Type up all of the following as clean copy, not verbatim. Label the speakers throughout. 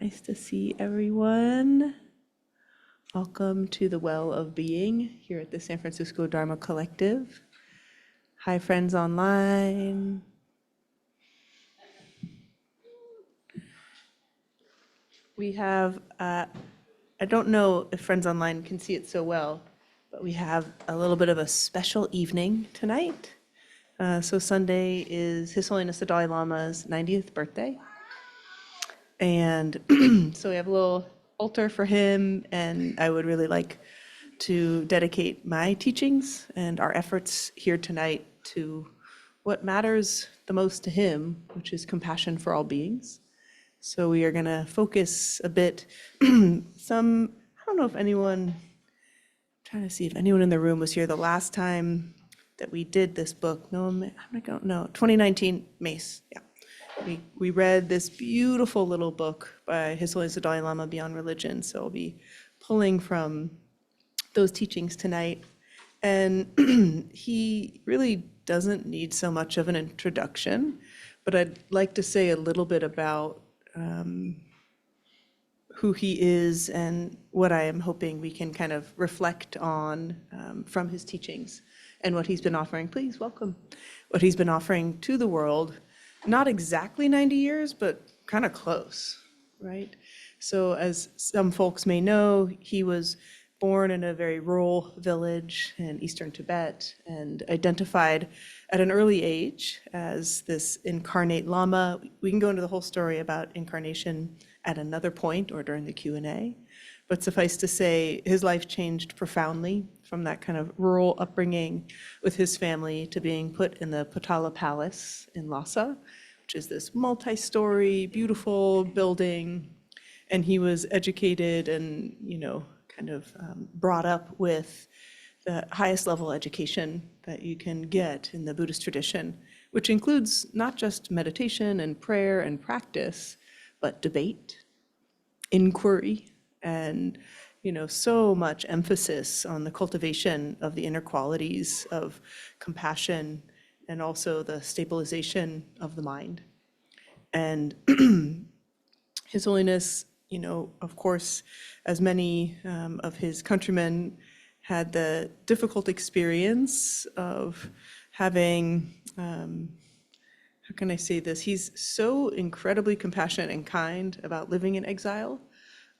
Speaker 1: Nice to see everyone. Welcome to the Well of Being here at the San Francisco Dharma Collective. Hi, friends online. We have, I don't know if friends online can see it so well, but we have a little bit of a special evening tonight. So Sunday is His Holiness the Dalai Lama's 90th birthday. And so we have a little altar for him, and I would really like to dedicate my teachings and our efforts here tonight to what matters the most to him, which is compassion for all beings. So we are going to focus a bit, I don't know if anyone, trying to see if anyone in the room was here the last time that we did this book. No, I don't know, 2019, Mace, yeah. We read this beautiful little book by His Holiness the Dalai Lama, Beyond Religion. So I'll be pulling from those teachings tonight. And he really doesn't need so much of an introduction, but I'd like to say a little bit about who he is and what I am hoping we can kind of reflect on from his teachings and what he's been offering. Please welcome what he's been offering to the world. Not exactly 90 years, but kind of close, right? So as some folks may know, he was born in a very rural village in eastern Tibet and identified at an early age as this incarnate Lama. We can go into the whole story about incarnation at another point or during the Q&A, but suffice to say, his life changed profoundly from that kind of rural upbringing with his family to being put in the Potala Palace in Lhasa, which is this multi-story, beautiful building. And he was educated and, kind of brought up with the highest level education that you can get in the Buddhist tradition, which includes not just meditation and prayer and practice, but debate, inquiry, and so much emphasis on the cultivation of the inner qualities of compassion and also the stabilization of the mind. And His Holiness, of course, as many of his countrymen had the difficult experience of having, how can I say this? He's so incredibly compassionate and kind about living in exile.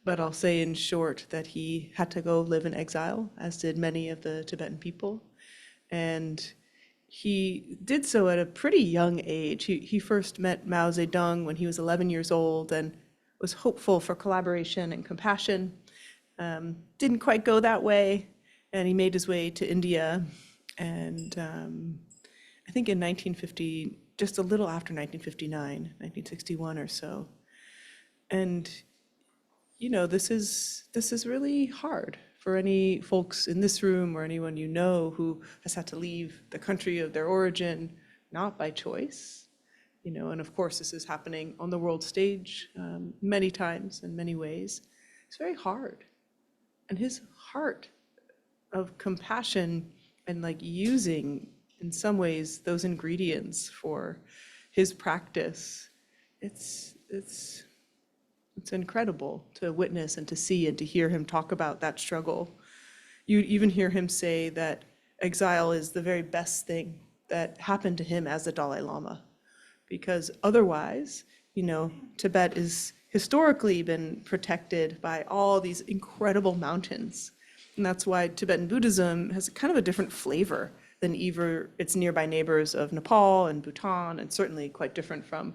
Speaker 1: But I'll say in short that he had to go live in exile, as did many of the Tibetan people. And he did so at a pretty young age. He first met Mao Zedong when he was 11 years old and was hopeful for collaboration and compassion. Didn't quite go that way, and he made his way to India. And I think in 1950, just a little after 1959, 1961 or so. And this is really hard for any folks in this room or anyone who has had to leave the country of their origin, not by choice. And of course, this is happening on the world stage many times in many ways. It's very hard. And his heart of compassion and using, in some ways, those ingredients for his practice, it's incredible to witness and to see and to hear him talk about that struggle. You even hear him say that exile is the very best thing that happened to him as the Dalai Lama, because otherwise, Tibet is historically been protected by all these incredible mountains. And that's why Tibetan Buddhism has kind of a different flavor than either its nearby neighbors of Nepal and Bhutan, and certainly quite different from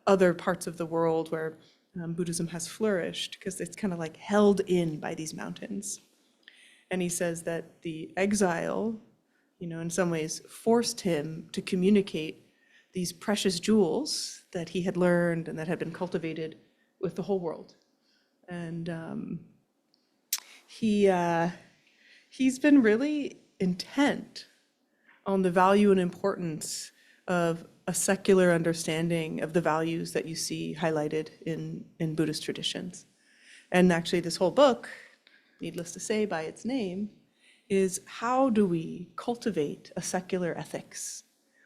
Speaker 1: other parts of the world where Buddhism has flourished, because it's kind of held in by these mountains. And he says that the exile, in some ways forced him to communicate these precious jewels that he had learned and that had been cultivated with the whole world. And he's been really intent on the value and importance of a secular understanding of the values that you see highlighted in Buddhist traditions. And actually this whole book, needless to say by its name, is how do we cultivate a secular ethics,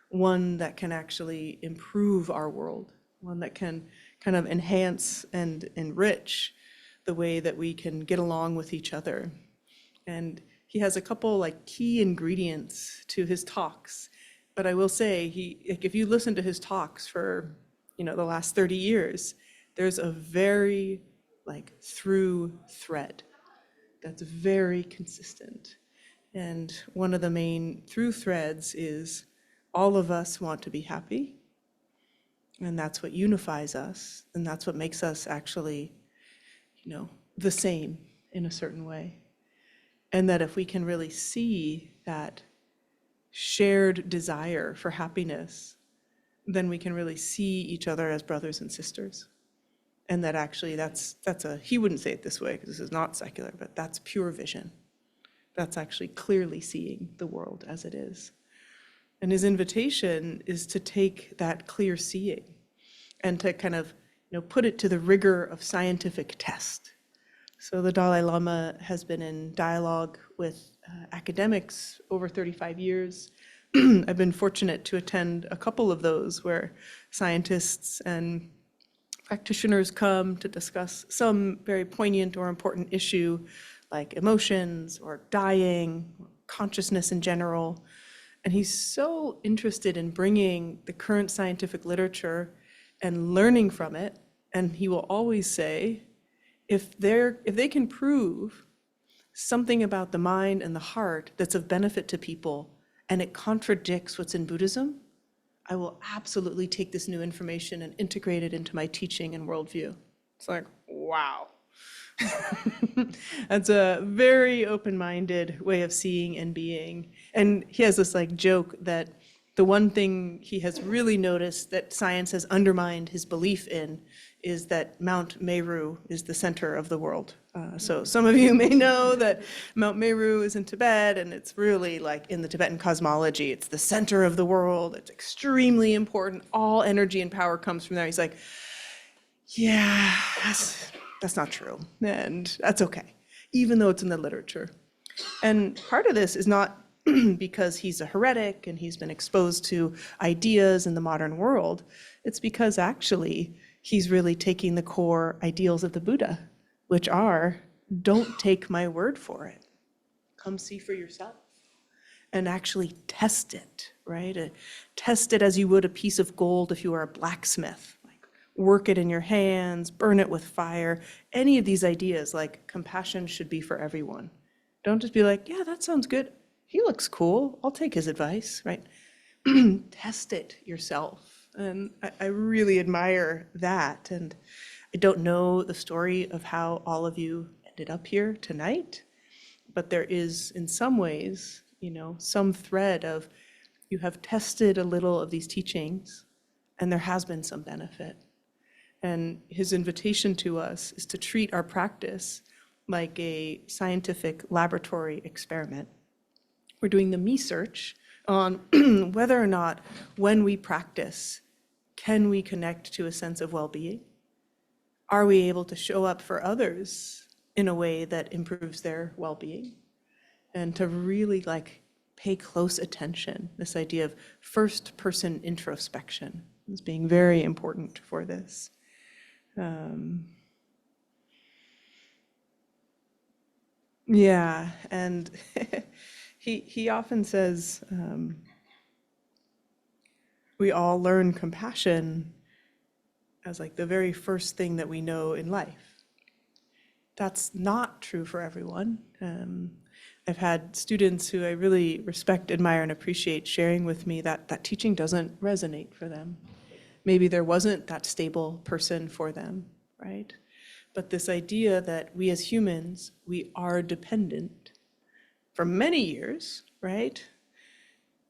Speaker 1: one that can actually improve our world, one that can kind of enhance and enrich the way that we can get along with each other. And he has a couple like key ingredients to his talks. But I will say, if you listen to his talks for, the last 30 years, there's a very through thread that's very consistent. And one of the main through threads is all of us want to be happy. And that's what unifies us. And that's what makes us actually, the same in a certain way. And that if we can really see that shared desire for happiness, then we can really see each other as brothers and sisters. And that actually he wouldn't say it this way because this is not secular, but that's pure vision. That's actually clearly seeing the world as it is. And his invitation is to take that clear seeing and to kind of, put it to the rigor of scientific test. So the Dalai Lama has been in dialogue with academics over 35 years. I've been fortunate to attend a couple of those where scientists and practitioners come to discuss some very poignant or important issue like emotions or dying, or consciousness in general. And he's so interested in bringing the current scientific literature and learning from it. And he will always say, if they can prove something about the mind and the heart that's of benefit to people and it contradicts what's in Buddhism, I will absolutely take this new information and integrate it into my teaching and worldview. It's like, wow. That's a very open-minded way of seeing and being. And he has this joke that the one thing he has really noticed that science has undermined his belief in is that Mount Meru is the center of the world. So some of you may know that Mount Meru is in Tibet, and it's really in the Tibetan cosmology, it's the center of the world. It's extremely important. All energy and power comes from there. He's like, yeah, that's not true. And that's okay, even though it's in the literature. And part of this is not because he's a heretic and he's been exposed to ideas in the modern world. It's because actually he's really taking the core ideals of the Buddha, which are, don't take my word for it. Come see for yourself and actually test it, right? Test it as you would a piece of gold if you were a blacksmith. Work it in your hands, burn it with fire. Any of these ideas, compassion should be for everyone. Don't just be like, yeah, that sounds good. He looks cool. I'll take his advice, right? Test it yourself. And I really admire that. And I don't know the story of how all of you ended up here tonight, but there is, in some ways, some thread of you have tested a little of these teachings, and there has been some benefit. And his invitation to us is to treat our practice like a scientific laboratory experiment. We're doing the me search on whether or not when we practice, can we connect to a sense of well-being? Are we able to show up for others in a way that improves their well-being? And to really pay close attention, this idea of first-person introspection is being very important for this. Yeah, and he often says, we all learn compassion as the very first thing that we know in life. That's not true for everyone. I've had students who I really respect, admire, and appreciate sharing with me that teaching doesn't resonate for them. Maybe there wasn't that stable person for them, right? But this idea that we as humans, we are dependent for many years, right?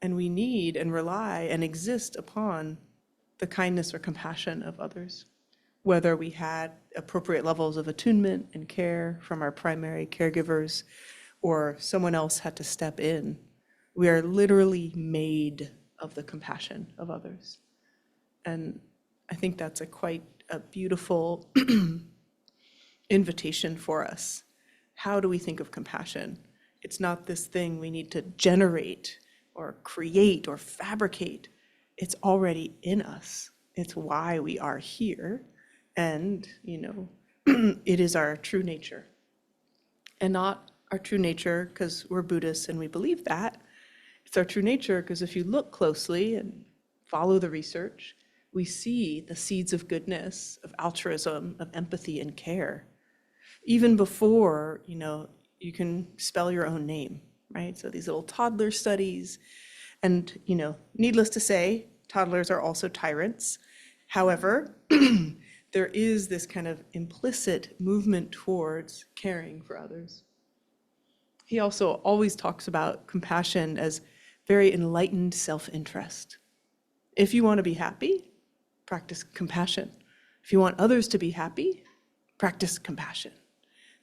Speaker 1: And we need and rely and exist upon the kindness or compassion of others, whether we had appropriate levels of attunement and care from our primary caregivers or someone else had to step in. We are literally made of the compassion of others. And I think that's quite a beautiful invitation for us. How do we think of compassion? It's not this thing we need to generate or create or fabricate. It's already in us. It's why we are here. And, it is our true nature. And not our true nature because we're Buddhists and we believe that. It's our true nature because if you look closely and follow the research, we see the seeds of goodness, of altruism, of empathy and care, even before, you can spell your own name, right? So these little toddler studies, and, needless to say, toddlers are also tyrants. However, there is this kind of implicit movement towards caring for others. He also always talks about compassion as very enlightened self-interest. If you want to be happy, practice compassion. If you want others to be happy, practice compassion.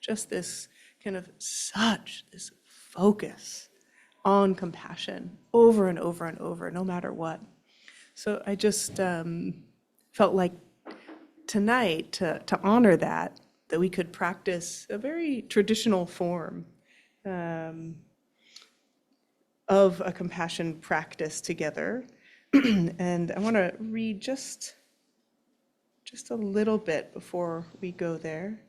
Speaker 1: Just this kind of this focus on compassion over and over and over, no matter what. So I just felt like tonight to honor that we could practice a very traditional form of a compassion practice together. And I want to read just a little bit before we go there.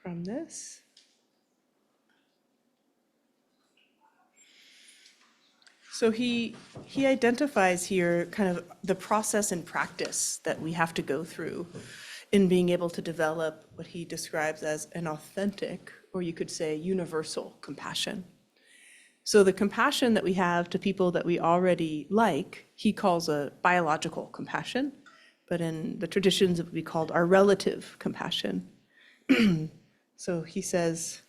Speaker 1: From this. So he identifies here kind of the process and practice that we have to go through in being able to develop what he describes as an authentic, or you could say universal compassion. So the compassion that we have to people that we already like, he calls a biological compassion, but in the traditions it would be called our relative compassion. So he says,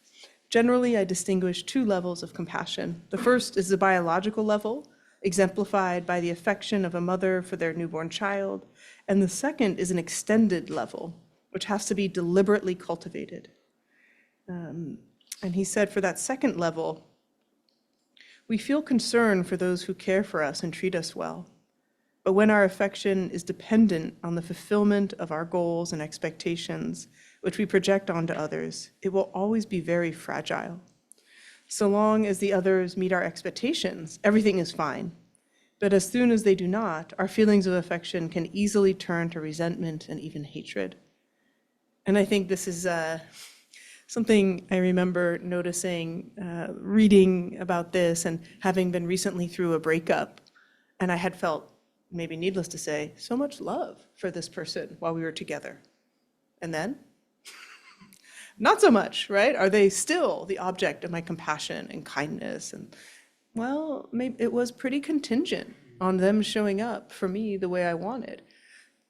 Speaker 1: generally I distinguish two levels of compassion. The first is the biological level, exemplified by the affection of a mother for their newborn child, and the second is an extended level, which has to be deliberately cultivated. And he said for that second level, we feel concern for those who care for us and treat us well. But when our affection is dependent on the fulfillment of our goals and expectations, which we project onto others, it will always be very fragile. So long as the others meet our expectations, everything is fine. But as soon as they do not, our feelings of affection can easily turn to resentment and even hatred. And I think this is something I remember noticing, reading about this and having been recently through a breakup. And I had felt, maybe needless to say, so much love for this person while we were together. And then, not so much, right? Are they still the object of my compassion and kindness? And well, maybe it was pretty contingent on them showing up for me the way I wanted.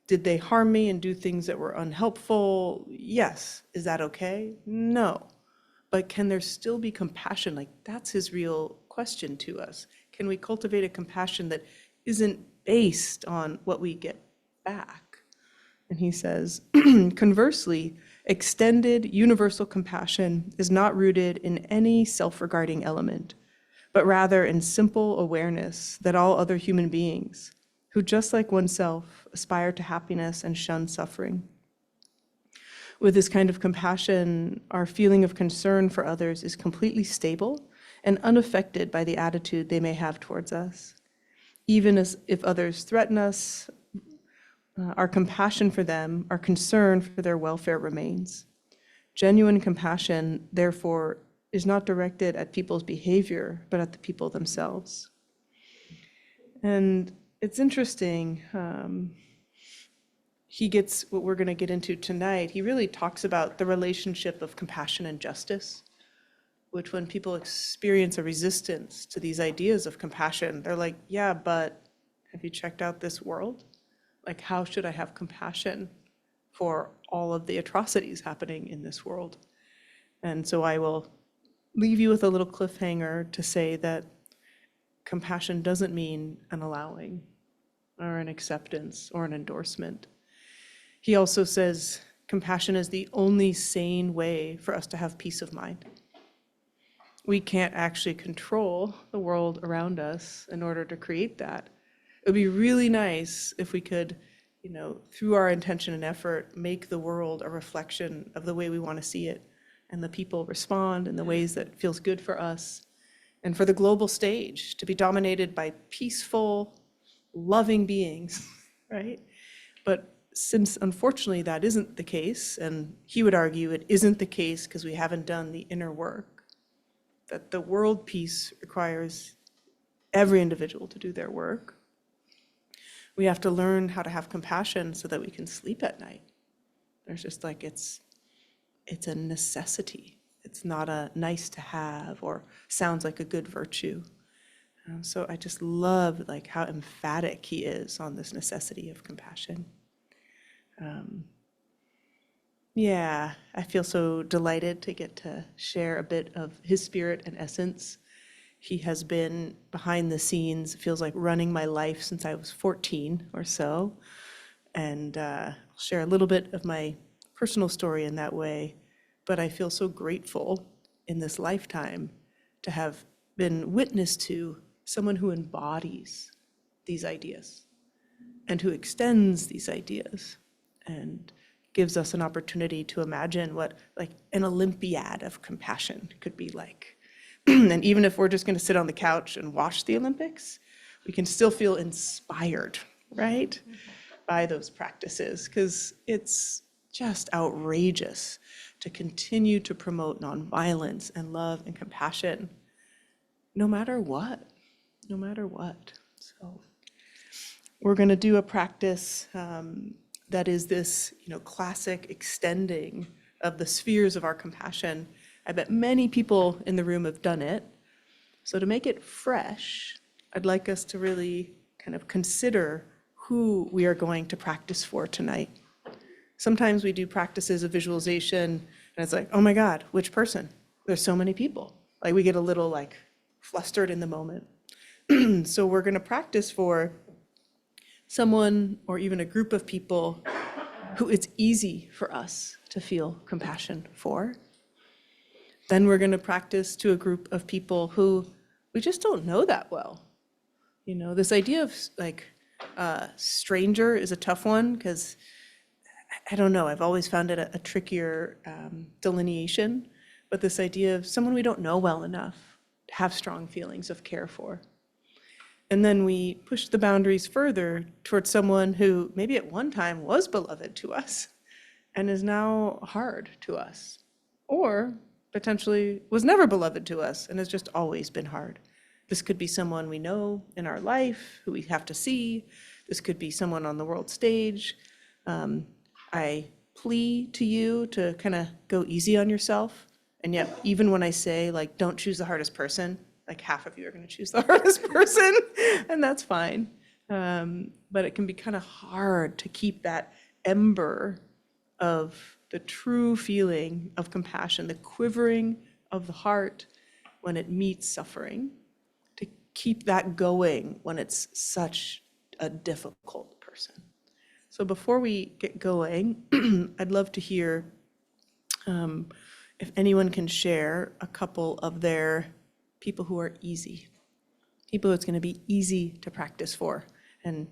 Speaker 1: Did they harm me and do things that were unhelpful? Yes. Is that okay? No. But can there still be compassion? Like, that's his real question to us. Can we cultivate a compassion that isn't based on what we get back? And he says, conversely, extended universal compassion is not rooted in any self-regarding element, but rather in simple awareness that all other human beings, who just like oneself aspire to happiness and shun suffering. With this kind of compassion, our feeling of concern for others is completely stable and unaffected by the attitude they may have towards us. Even as if others threaten us, our compassion for them, our concern for their welfare remains. Genuine compassion, therefore, is not directed at people's behavior, but at the people themselves. And it's interesting, he gets what we're going to get into tonight. He really talks about the relationship of compassion and justice, which when people experience a resistance to these ideas of compassion, they're like, yeah, but have you checked out this world? Like, how should I have compassion for all of the atrocities happening in this world? And so I will leave you with a little cliffhanger to say that compassion doesn't mean an allowing or an acceptance or an endorsement. He also says compassion is the only sane way for us to have peace of mind. We can't actually control the world around us in order to create that. It would be really nice if we could, through our intention and effort, make the world a reflection of the way we want to see it, and the people respond in the ways that feels good for us, and for the global stage to be dominated by peaceful, loving beings, right? But since unfortunately that isn't the case, and he would argue it isn't the case because we haven't done the inner work, that the world peace requires every individual to do their work. We have to learn how to have compassion so that we can sleep at night. There's just like, it's a necessity. It's not a nice to have or sounds like a good virtue. So I just love like how emphatic he is on this necessity of compassion. Yeah, I feel so delighted to get to share a bit of his spirit and essence. He has been behind the scenes, it feels like running my life since I was 14 or so. And I'll share a little bit of my personal story in that way. But I feel so grateful in this lifetime to have been witness to someone who embodies these ideas and who extends these ideas and gives us an opportunity to imagine what like an Olympiad of compassion could be like. And even if we're just going to sit on the couch and watch the Olympics, we can still feel inspired, right, by those practices, because it's just outrageous to continue to promote nonviolence and love and compassion, no matter what. So we're going to do a practice that is this, classic extending of the spheres of our compassion. I bet many people in the room have done it. So to make it fresh, I'd like us to really kind of consider who we are going to practice for tonight. Sometimes we do practices of visualization, and it's like, oh my God, which person? There's so many people. Like we get a little like flustered in the moment. So we're going to practice for someone or even a group of people who it's easy for us to feel compassion for. Then we're going to practice to a group of people who we just don't know that well. This idea of like stranger is a tough one because I don't know, I've always found it a trickier delineation, but this idea of someone we don't know well enough to have strong feelings of care for. And then we push the boundaries further towards someone who maybe at one time was beloved to us and is now hard to us, or potentially was never beloved to us and has just always been hard. This could be someone we know in our life who we have to see. This could be someone on the world stage. I plea to you to kind of go easy on yourself. And yet, even when I say, like, don't choose the hardest person, like half of you are going to choose the hardest person, and that's fine. But it can be kind of hard to keep that ember of the true feeling of compassion, the quivering of the heart when it meets suffering, to keep that going when it's such a difficult person. So before we get going, I'd love to hear if anyone can share a couple of their people who are easy, people it's going to be easy to practice for. And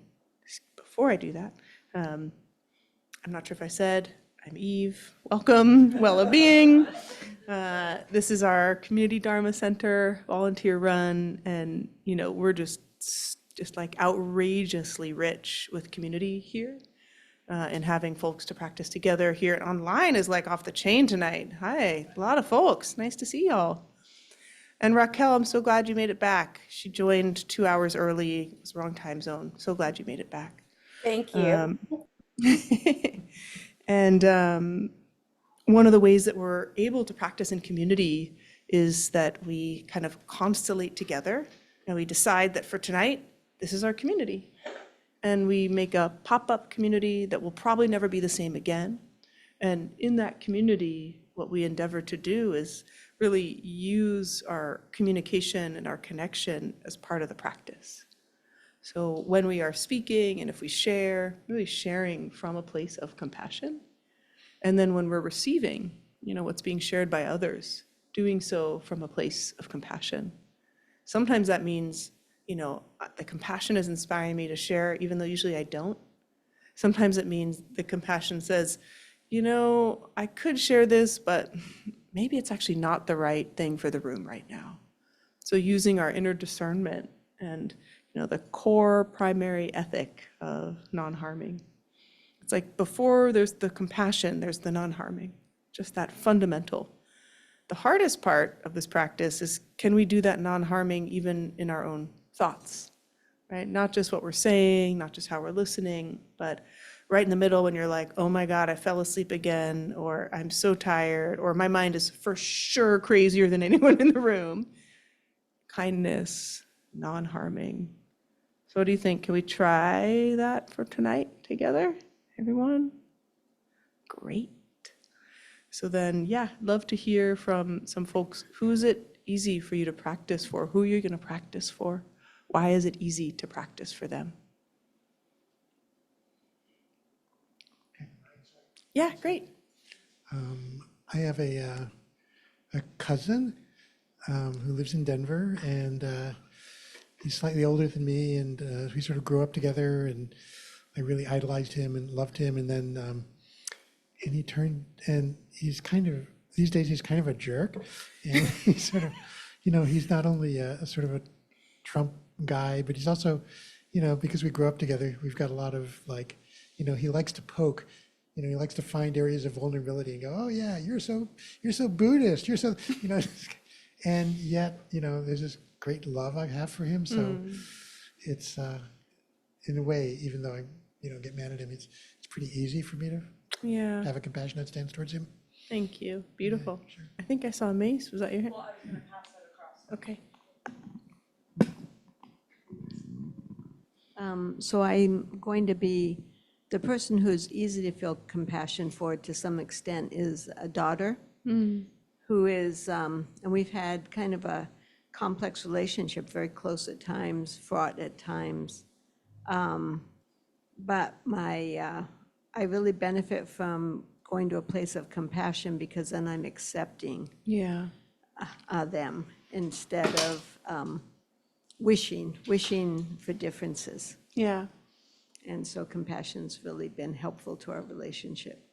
Speaker 1: before I do that, I'm not sure if I said, I'm Eve. Welcome, well-being. This is our community Dharma center, volunteer run, and we're just like outrageously rich with community here. And having folks to practice together here online is like off the chain tonight. Hi, a lot of folks. Nice to see y'all. And Raquel, I'm so glad you made it back. She joined 2 hours early. It was the wrong time zone. So glad you made it back.
Speaker 2: Thank you.
Speaker 1: And one of the ways that we're able to practice in community is that we kind of constellate together and we decide that for tonight, this is our community. And we make a pop-up community that will probably never be the same again. And in that community, what we endeavor to do is really use our communication and our connection as part of the practice. So when we are speaking and if we share, really sharing from a place of compassion. And then when we're receiving, what's being shared by others, doing so from a place of compassion. Sometimes that means, the compassion is inspiring me to share, even though usually I don't. Sometimes it means the compassion says, I could share this, but maybe it's actually not the right thing for the room right now. So using our inner discernment and, the core primary ethic of non-harming. It's like before there's the compassion, there's the non-harming, just that fundamental. The hardest part of this practice is, can we do that non-harming even in our own thoughts, right? Not just what we're saying, not just how we're listening, but right in the middle when you're like, oh my God, I fell asleep again, or I'm so tired, or my mind is for sure crazier than anyone in the room. Kindness, non-harming. So what do you think? Can we try that for tonight together, everyone? Great. So then, yeah, love to hear from some folks. Who is it easy for you to practice for? Who are you going to practice for? Why is it easy to practice for them? Yeah, great.
Speaker 2: I have a cousin who lives in Denver, and he's slightly older than me, and we sort of grew up together, and I really idolized him and loved him, and then and he turned, and he's kind of, these days he's kind of a jerk, and he's sort of, he's not only a sort of a Trump guy, but he's also, because we grew up together, we've got a lot of like, he likes to poke. He likes to find areas of vulnerability and go, oh yeah, you're so Buddhist, you're so, and yet, there's this great love I have for him. So it's, in a way, even though I, get mad at him, it's pretty easy for me to have a compassionate stance towards him.
Speaker 1: Thank you. Beautiful.
Speaker 2: Yeah, sure.
Speaker 1: I think I saw Mace. Was that your hand? Well, I was going to pass that across. Okay.
Speaker 3: So I'm going to be, the person who's easy to feel compassion for to some extent is a daughter who is, and we've had kind of a complex relationship, very close at times, fraught at times. But I really benefit from going to a place of compassion because then I'm accepting them instead of wishing for differences.
Speaker 1: Yeah.
Speaker 3: And so compassion's really been helpful to our relationship.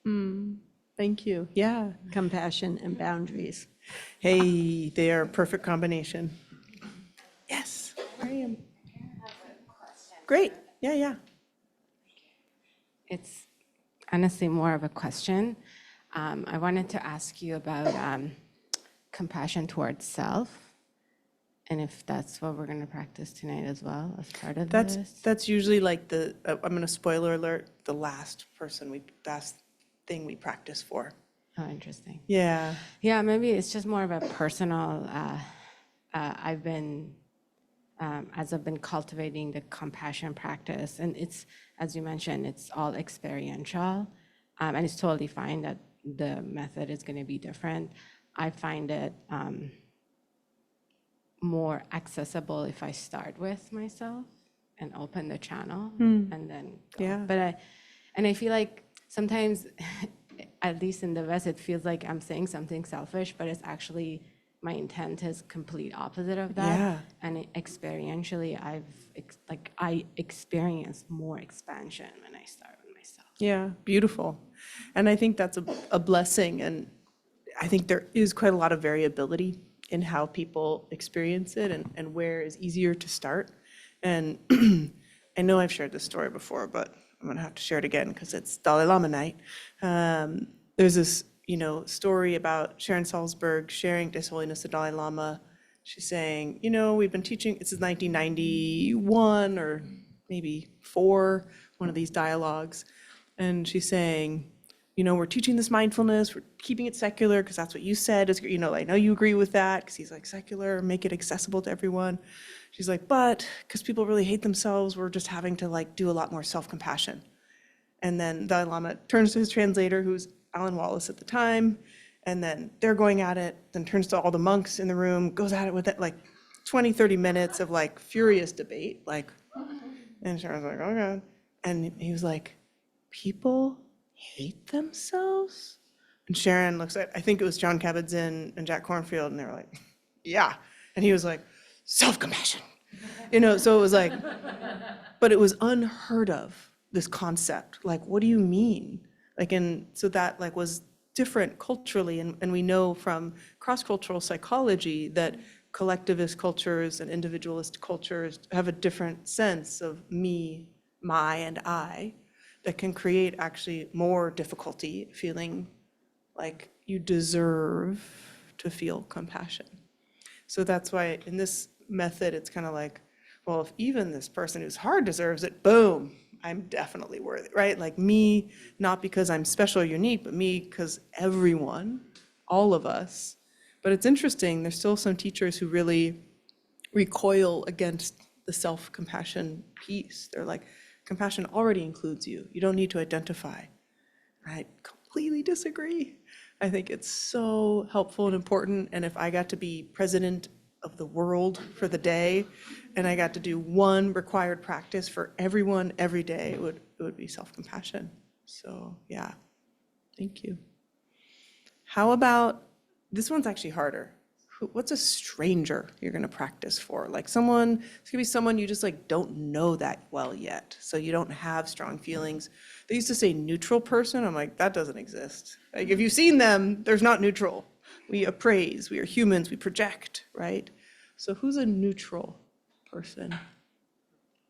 Speaker 1: Thank you. Yeah.
Speaker 3: Compassion and boundaries.
Speaker 1: Hey, they are a perfect combination. Yes. I am. Great. Yeah.
Speaker 4: It's honestly more of a question. I wanted to ask you about compassion towards self, and if that's what we're going to practice tonight as well as part of this.
Speaker 1: That's usually like I'm going to spoiler alert, the last thing we practice for.
Speaker 4: Oh, interesting.
Speaker 1: Yeah.
Speaker 4: Yeah, maybe it's just more of a personal. I've been, as I've been cultivating the compassion practice, and it's, as you mentioned, it's all experiential, and it's totally fine that the method is going to be different. I find it more accessible if I start with myself and open the channel and then go.
Speaker 1: Yeah.
Speaker 4: But I feel like sometimes, at least in the West, it feels like I'm saying something selfish, but it's actually my intent is complete opposite of that.
Speaker 1: Yeah.
Speaker 4: And experientially, I experience more expansion when I start with myself.
Speaker 1: Yeah. Beautiful. And I think that's a blessing. And I think there is quite a lot of variability in how people experience it and where is easier to start. And I know I've shared this story before, but I'm going to have to share it again because it's Dalai Lama night. There's this, story about Sharon Salzberg sharing His Holiness the Dalai Lama. She's saying, we've been teaching, this is 1991 or maybe 4, one of these dialogues. And she's saying, we're teaching this mindfulness, we're keeping it secular because that's what you said. I know you agree with that because he's like secular, make it accessible to everyone. She's like, but because people really hate themselves, we're just having to do a lot more self-compassion. And then Dalai Lama turns to his translator, who's Alan Wallace at the time, and then they're going at it, then turns to all the monks in the room, goes at it with it 20, 30 minutes of furious debate, and Sharon's like, oh God. And he was like, people hate themselves? And Sharon looks at, I think it was John Kabat-Zinn and Jack Kornfield, and they were like, yeah. And he was like, self-compassion. So it was but it was unheard of, this concept. What do you mean? And so that was different culturally. And we know from cross-cultural psychology that collectivist cultures and individualist cultures have a different sense of me, my, and I that can create actually more difficulty feeling like you deserve to feel compassion. So that's why in this method, it's kind of like, well, if even this person who's hard deserves it, boom, I'm definitely worthy, right? Like me, not because I'm special or unique, but me because everyone, all of us. But it's interesting, there's still some teachers who really recoil against the self-compassion piece. They're like, compassion already includes you. You don't need to identify. I completely disagree. I think it's so helpful and important. And if I got to be president of the world for the day, and I got to do one required practice for everyone every day, it would be self-compassion. So yeah, thank you. How about, this one's actually harder. What's a stranger you're gonna practice for? Like someone, it's gonna be someone you just like don't know that well yet, so you don't have strong feelings. They used to say neutral person. I'm like, that doesn't exist. Like if you've seen them, there's not neutral. We appraise, we are humans, we project, right? So who's a neutral person?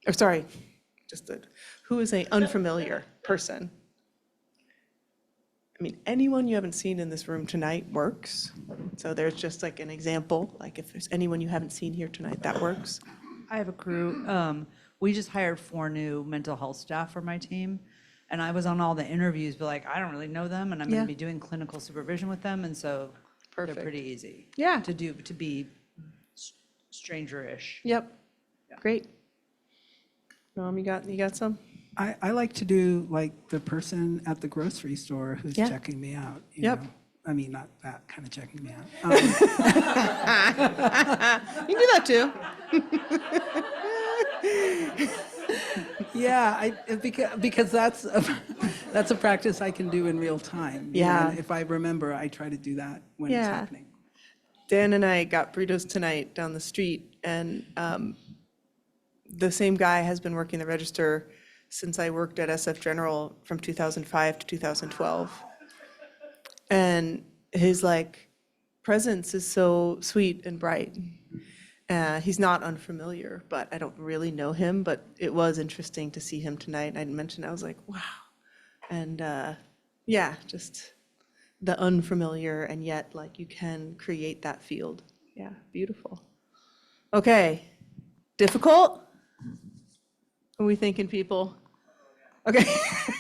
Speaker 1: Or sorry, who is a unfamiliar person? I mean, anyone you haven't seen in this room tonight works. So there's just like an example, like if there's anyone you haven't seen here tonight, that works.
Speaker 5: I have a crew. We just hired 4 new mental health staff for my team. And I was on all the interviews, but like, I don't really know them, and I'm
Speaker 1: Yeah.
Speaker 5: gonna be doing clinical supervision with them, and so
Speaker 1: Perfect.
Speaker 5: they're pretty easy.
Speaker 1: Yeah.
Speaker 5: To be stranger-ish.
Speaker 1: Yep, great. Noam, you got some?
Speaker 6: I like to do like the person at the grocery store who's
Speaker 1: Yeah.
Speaker 6: checking me out. You
Speaker 1: Yep.
Speaker 6: know? I mean, not that kind of checking me out.
Speaker 1: You can do that too.
Speaker 6: Yeah, because that's a practice I can do in real time. You know,
Speaker 1: Yeah.
Speaker 6: and if I remember, I try to do that when it's
Speaker 1: Yeah.
Speaker 6: happening.
Speaker 1: Dan and I got burritos tonight down the street, and the same guy has been working the register since I worked at SF General from 2005 to 2012. And his like presence is so sweet and bright. He's not unfamiliar, but I don't really know him, but it was interesting to see him tonight. I mentioned, I was like, wow. And yeah, just the unfamiliar, and yet like you can create that field. Yeah, beautiful. Okay, difficult? What are we thinking, people? Okay,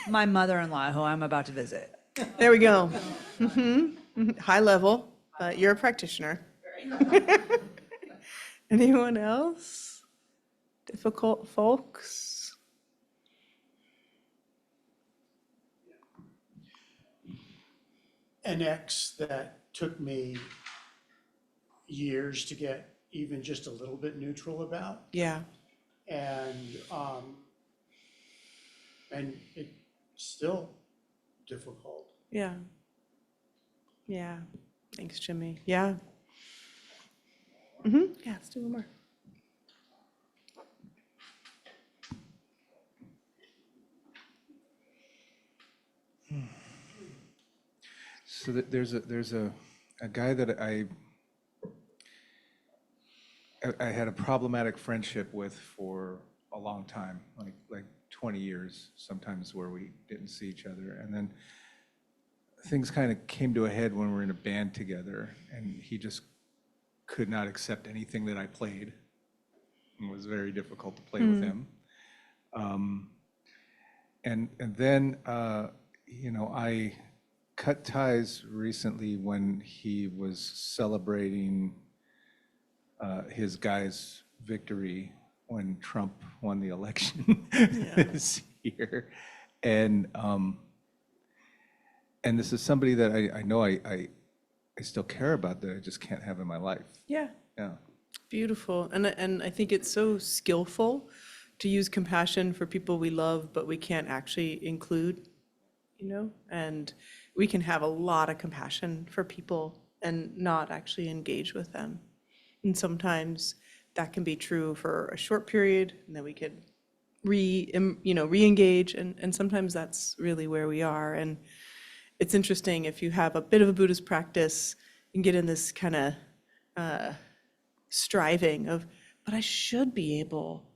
Speaker 5: My mother-in-law, who I'm about to visit.
Speaker 1: there we go. High level, but you're a practitioner. Anyone else? Difficult folks?
Speaker 7: An ex that took me years to get even just a little bit neutral about,
Speaker 1: Yeah,
Speaker 7: and it's still difficult.
Speaker 1: yeah. Yeah, thanks, Jimmy. Yeah. Yeah, let's do one more.
Speaker 8: So there's a guy that I had a problematic friendship with for a long time, like 20 years sometimes, where we didn't see each other. And then things kind of came to a head when we were in a band together, and he just could not accept anything that I played. It was very difficult to play with him. And then, you know, I cut ties recently when he was celebrating his guy's victory when Trump won the election this year. And this is somebody that I know I still care about, that I just can't have in my life.
Speaker 1: Yeah.
Speaker 8: Yeah.
Speaker 1: Beautiful. And I think it's so skillful to use compassion for people we love, but we can't actually include, you know? And we can have a lot of compassion for people and not actually engage with them. And sometimes that can be true for a short period, and then we could re-engage, and sometimes that's really where we are. And it's interesting, if you have a bit of a Buddhist practice and get in this kind of striving of, but I should be able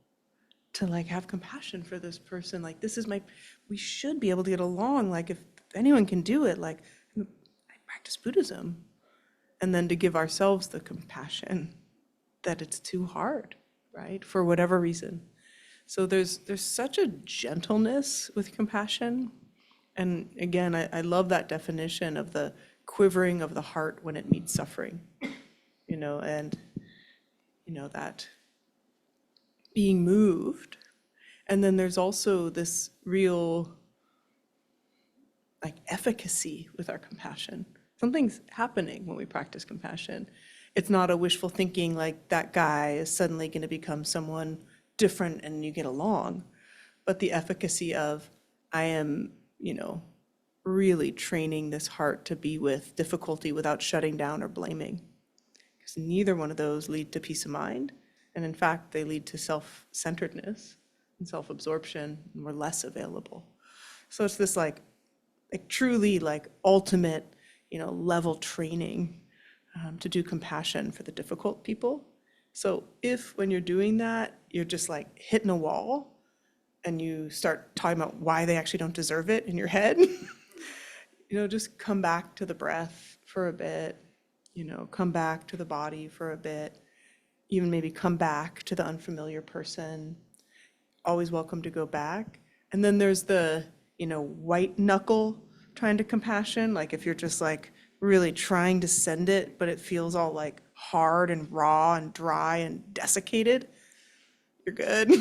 Speaker 1: to like have compassion for this person. Like this is we should be able to get along. Like if anyone can do it, like I practice Buddhism. And then to give ourselves the compassion that it's too hard, right? For whatever reason. So there's such a gentleness with compassion. And again, I love that definition of the quivering of the heart when it meets suffering, and, that being moved. And then there's also this real, like, efficacy with our compassion. Something's happening when we practice compassion. It's not a wishful thinking like that guy is suddenly going to become someone different and you get along, but the efficacy of I am, really training this heart to be with difficulty without shutting down or blaming. Because neither one of those lead to peace of mind. And in fact, they lead to self-centeredness and self-absorption, and we're less available. So it's this like truly like ultimate, level training to do compassion for the difficult people. So if when you're doing that, you're just like hitting a wall and you start talking about why they actually don't deserve it in your head, just come back to the breath for a bit, come back to the body for a bit, even maybe come back to the unfamiliar person. Always welcome to go back. And then there's the, white knuckle trying to compassion. Like if you're just like really trying to send it, but it feels all like hard and raw and dry and desiccated, you're good.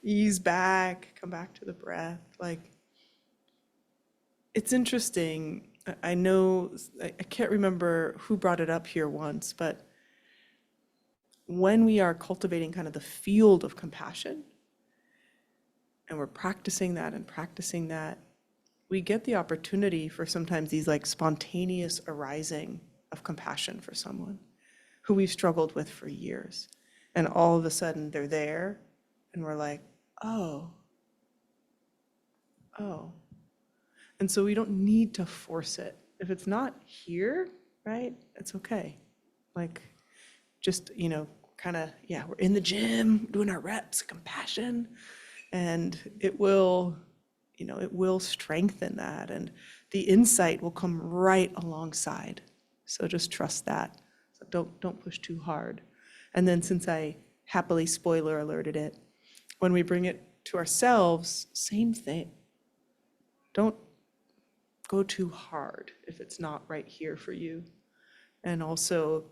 Speaker 1: Ease back, come back to the breath. Like, it's interesting. I know, I can't remember who brought it up here once, but when we are cultivating kind of the field of compassion, and we're practicing that, we get the opportunity for sometimes these like spontaneous arising of compassion for someone who we've struggled with for years. And all of a sudden they're there and we're like, oh. And so we don't need to force it. If it's not here, right, it's okay. Like just, kind of, we're in the gym doing our reps, compassion, and it will strengthen that, and the insight will come right alongside. So just trust that. So don't push too hard. And then since I happily spoiler alerted it, when we bring it to ourselves, same thing. Don't go too hard if it's not right here for you. And also,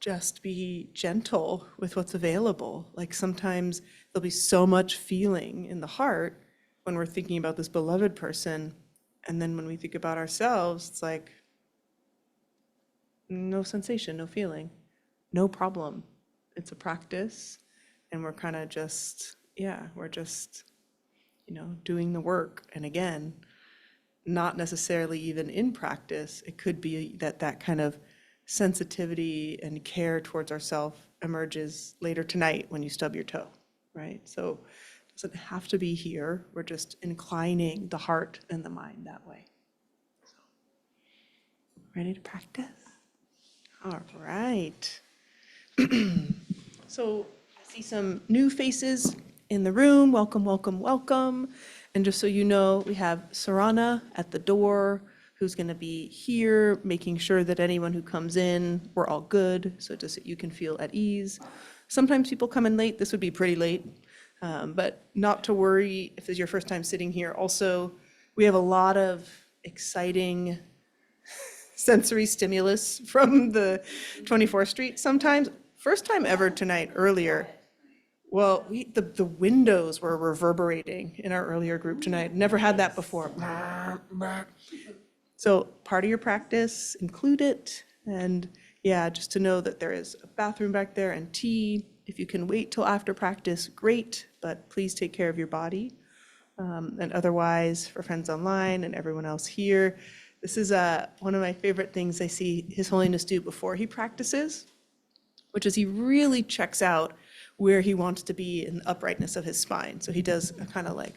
Speaker 1: just be gentle with what's available. Like sometimes there'll be so much feeling in the heart when we're thinking about this beloved person. And then when we think about ourselves, it's like, no sensation, no feeling, no problem. It's a practice. And we're kind of just, we're just, doing the work. And again, not necessarily even in practice. It could be that kind of sensitivity and care towards ourselves emerges later tonight when you stub your toe, right? So it doesn't have to be here. We're just inclining the heart and the mind that way. So, ready to practice? All right. So I see some new faces in the room. Welcome, welcome, welcome. And just so you know, we have Sarana at the door, who's going to be here, making sure that anyone who comes in, we're all good, so just that you can feel at ease. Sometimes people come in late. This would be pretty late, but not to worry if this is your first time sitting here. Also, we have a lot of exciting sensory stimulus from the 24th Street sometimes. First time ever tonight, earlier. Well, the windows were reverberating in our earlier group tonight. Never had that before. So part of your practice, include it. And just to know that there is a bathroom back there and tea. If you can wait till after practice, great, but please take care of your body. And otherwise, for friends online and everyone else here, this is one of my favorite things I see His Holiness do before he practices, which is he really checks out where he wants to be in the uprightness of his spine. So he does a kind of like,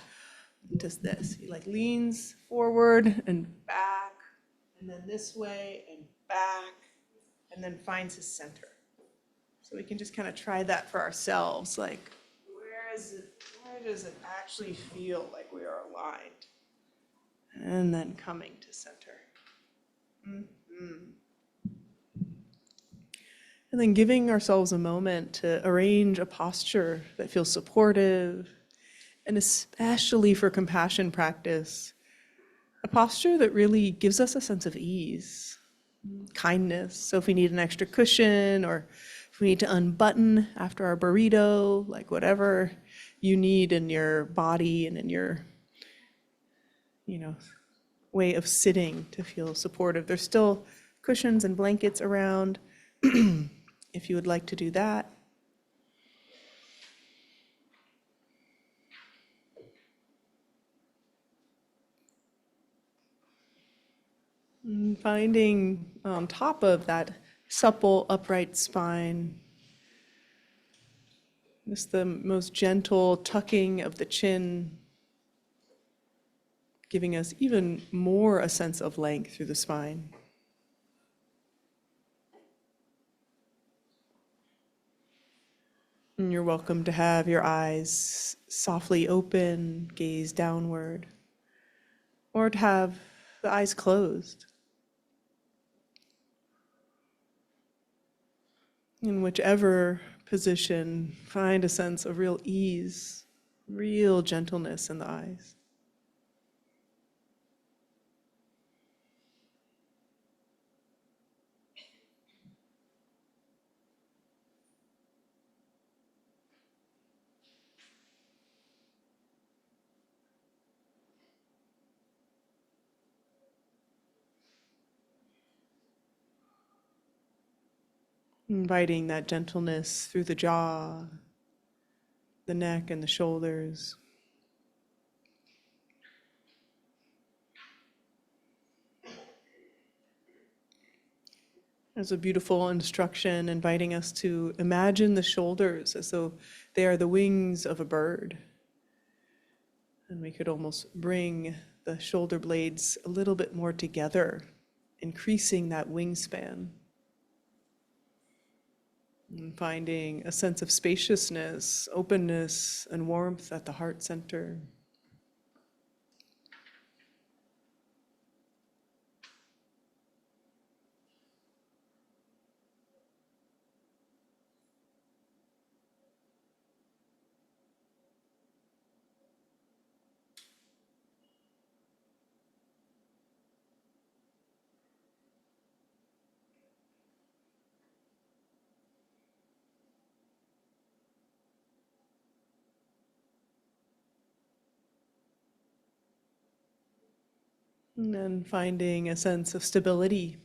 Speaker 1: does this. He like leans forward and back, and then this way and back. and then finds his center. So we can just kind of try that for ourselves, like where does it actually feel like we are aligned? And then coming to center. And then giving ourselves a moment to arrange a posture that feels supportive, and especially for compassion practice, a posture that really gives us a sense of ease, kindness. So if we need an extra cushion, or if we need to unbutton after our burrito, like whatever you need in your body and in your, way of sitting to feel supportive. There's still cushions and blankets around if you would like to do that. And finding on top of that supple, upright spine, just the most gentle tucking of the chin, giving us even more a sense of length through the spine. And you're welcome to have your eyes softly open, gaze downward, or to have the eyes closed. In whichever position, find a sense of real ease, real gentleness in the eyes. Inviting that gentleness through the jaw, the neck, and the shoulders. There's a beautiful instruction inviting us to imagine the shoulders as though they are the wings of a bird. And we could almost bring the shoulder blades a little bit more together, increasing that wingspan. And finding a sense of spaciousness, openness, and warmth at the heart center. And then finding a sense of stability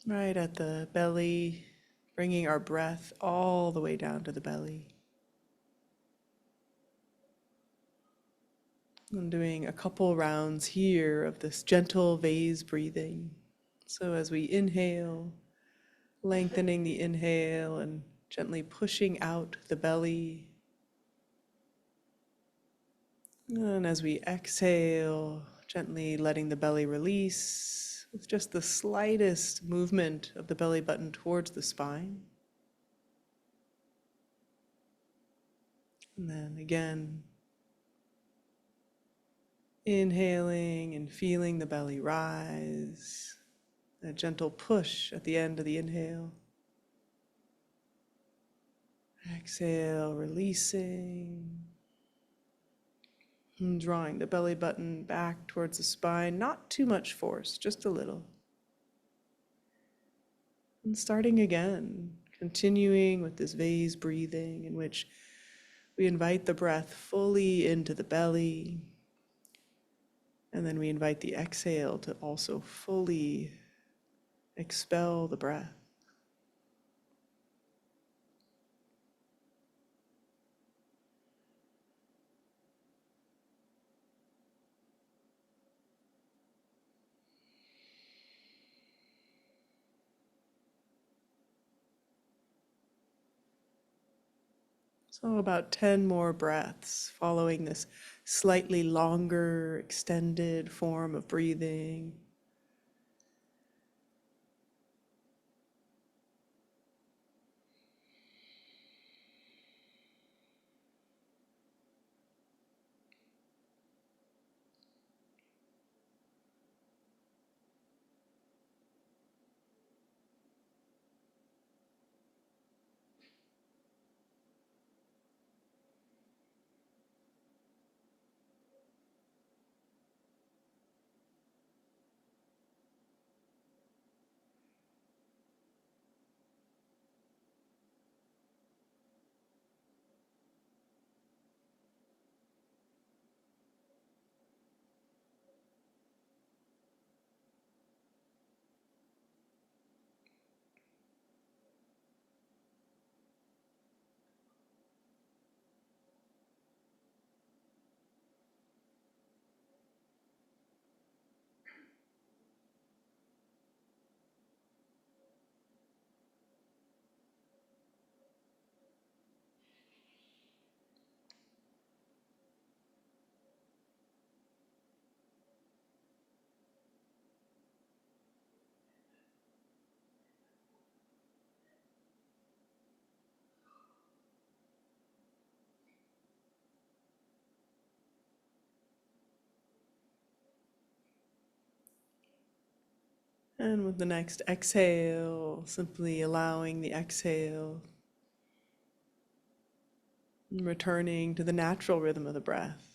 Speaker 1: right at the belly, bringing our breath all the way down to the belly. And doing a couple rounds here of this gentle vase breathing. So as we inhale, lengthening the inhale and gently pushing out the belly. And as we exhale, gently letting the belly release with just the slightest movement of the belly button towards the spine. And then again, inhaling and feeling the belly rise. A gentle push at the end of the inhale. Exhale, releasing. And drawing the belly button back towards the spine, not too much force, just a little. And starting again, continuing with this vase breathing in which we invite the breath fully into the belly. And then we invite the exhale to also fully expel the breath. So about 10 more breaths following this slightly longer, extended form of breathing. And with the next exhale, simply allowing the exhale, and returning to the natural rhythm of the breath.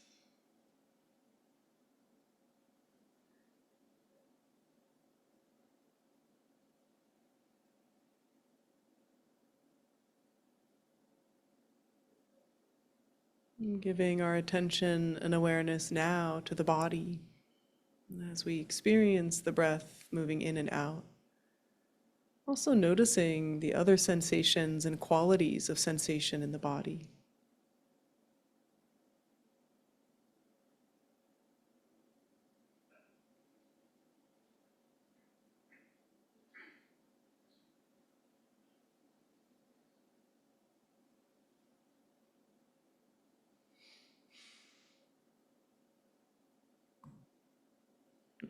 Speaker 1: And giving our attention and awareness now to the body as we experience the breath moving in and out. Also noticing the other sensations and qualities of sensation in the body.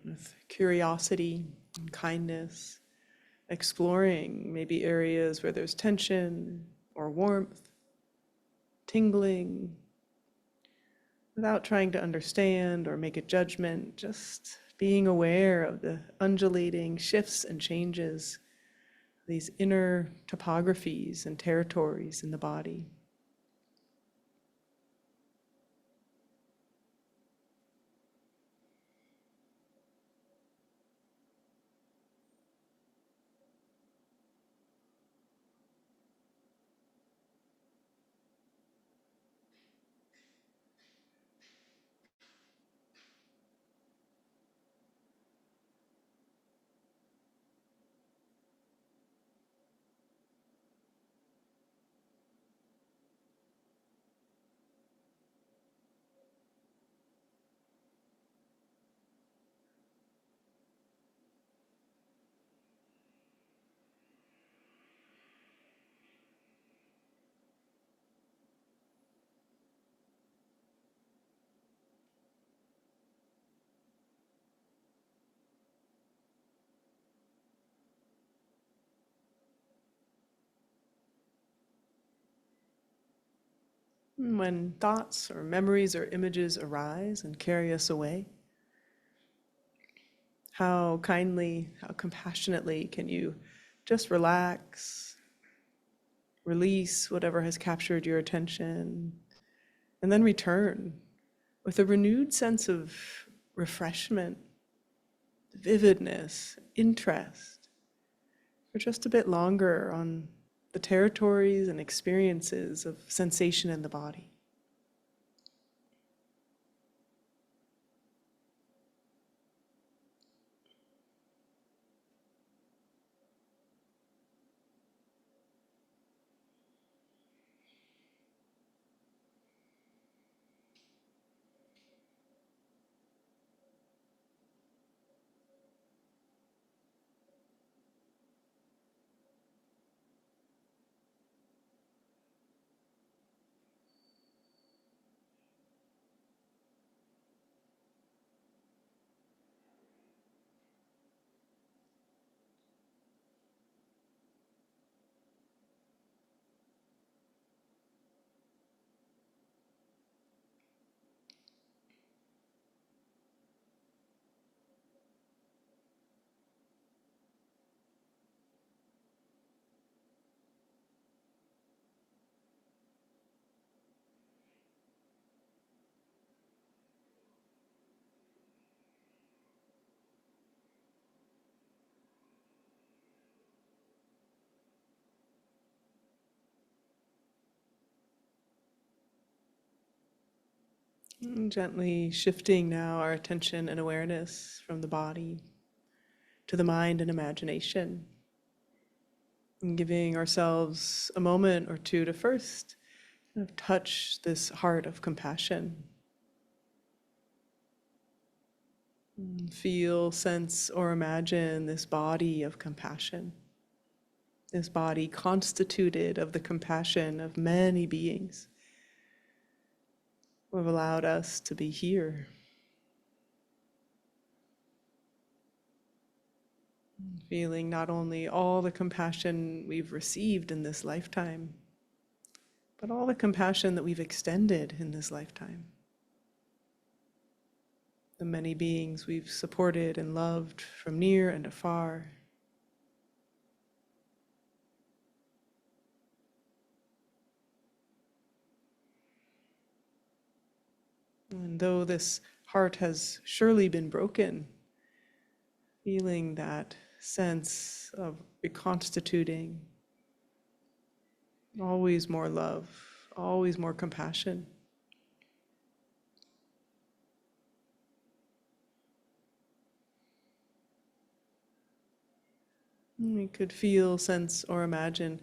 Speaker 1: With curiosity and kindness, exploring maybe areas where there's tension or warmth, tingling, without trying to understand or make a judgment, just being aware of the undulating shifts and changes, these inner topographies and territories in the body. And when thoughts or memories or images arise and carry us away, how kindly, how compassionately can you just relax, release whatever has captured your attention, and then return with a renewed sense of refreshment, vividness, interest, for just a bit longer on the territories and experiences of sensation in the body. And gently shifting now our attention and awareness from the body to the mind and imagination, and giving ourselves a moment or two to first kind of touch this heart of compassion. And feel, sense, or imagine this body of compassion, this body constituted of the compassion of many beings who have allowed us to be here. Feeling not only all the compassion we've received in this lifetime, but all the compassion that we've extended in this lifetime. the many beings we've supported and loved from near and afar. And though this heart has surely been broken, feeling that sense of reconstituting, always more love, always more compassion. We could feel, sense, or imagine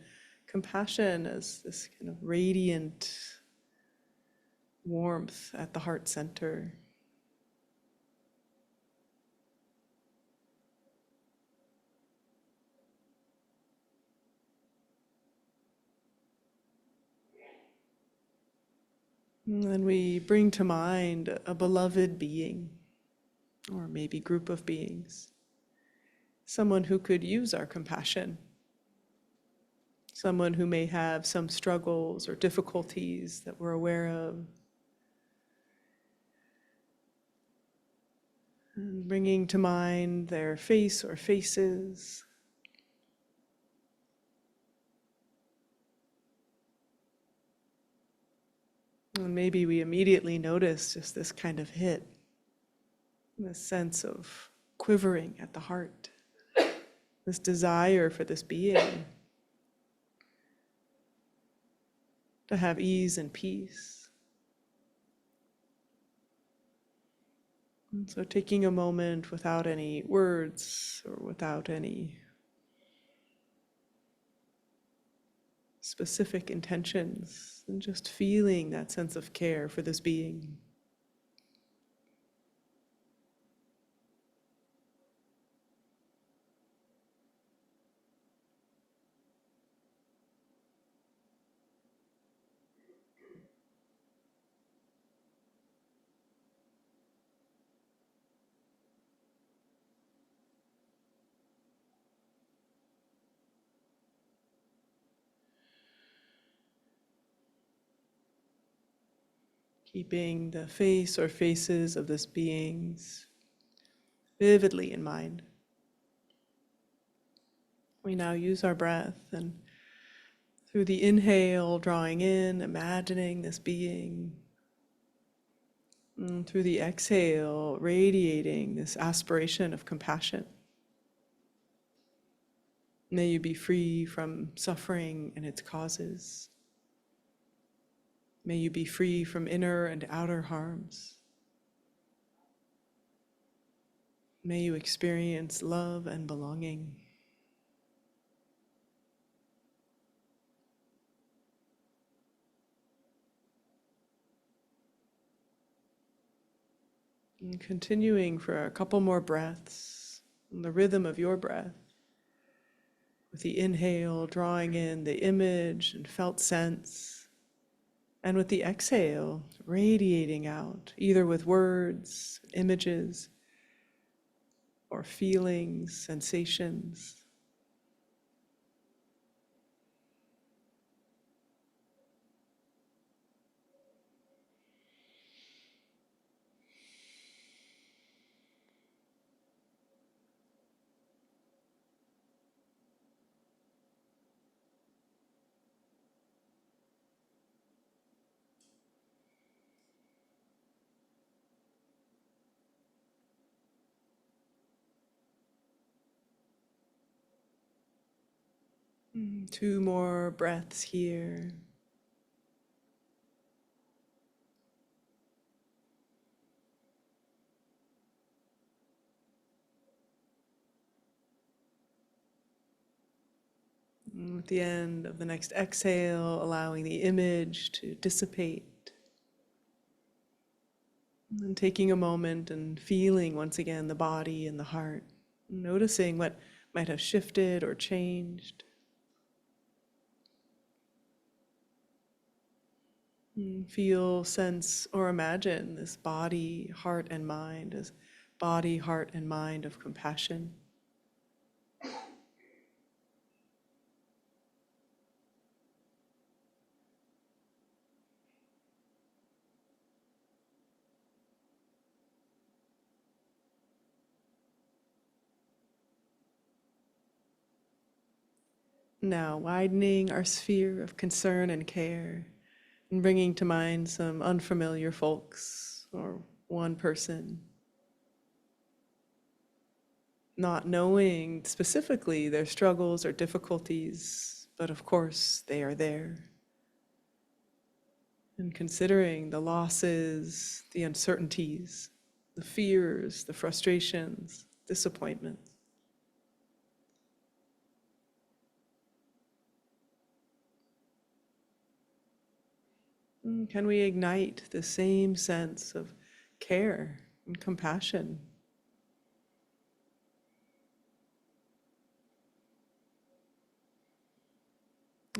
Speaker 1: compassion as this kind of radiant warmth at the heart center. And then we bring to mind a beloved being, or maybe group of beings, someone who could use our compassion, someone who may have some struggles or difficulties that we're aware of. And bringing to mind their face or faces. And maybe we immediately notice just this kind of hit, this sense of quivering at the heart, this desire for this being to have ease and peace. And so taking a moment without any words or without any specific intentions, and just feeling that sense of care for this being. Keeping the face or faces of this beings vividly in mind. We now use our breath, and through the inhale, drawing in, imagining this being. And through the exhale, radiating this aspiration of compassion. May you be free from suffering and its causes. May you be free from inner and outer harms. May you experience love and belonging. And continuing for a couple more breaths, in the rhythm of your breath, with the inhale, drawing in the image and felt sense, and with the exhale, radiating out, either with words, images, or feelings, sensations. Two more breaths here. And at the end of the next exhale, allowing the image to dissipate. And taking a moment and feeling once again the body and the heart, noticing what might have shifted or changed. Feel, sense, or imagine this body, heart, and mind as body, heart, and mind of compassion. Now widening our sphere of concern and care, and bringing to mind some unfamiliar folks or one person. Not knowing specifically their struggles or difficulties, but of course they are there. And considering the losses, the uncertainties, the fears, the frustrations, disappointments. Can we ignite the same sense of care and compassion?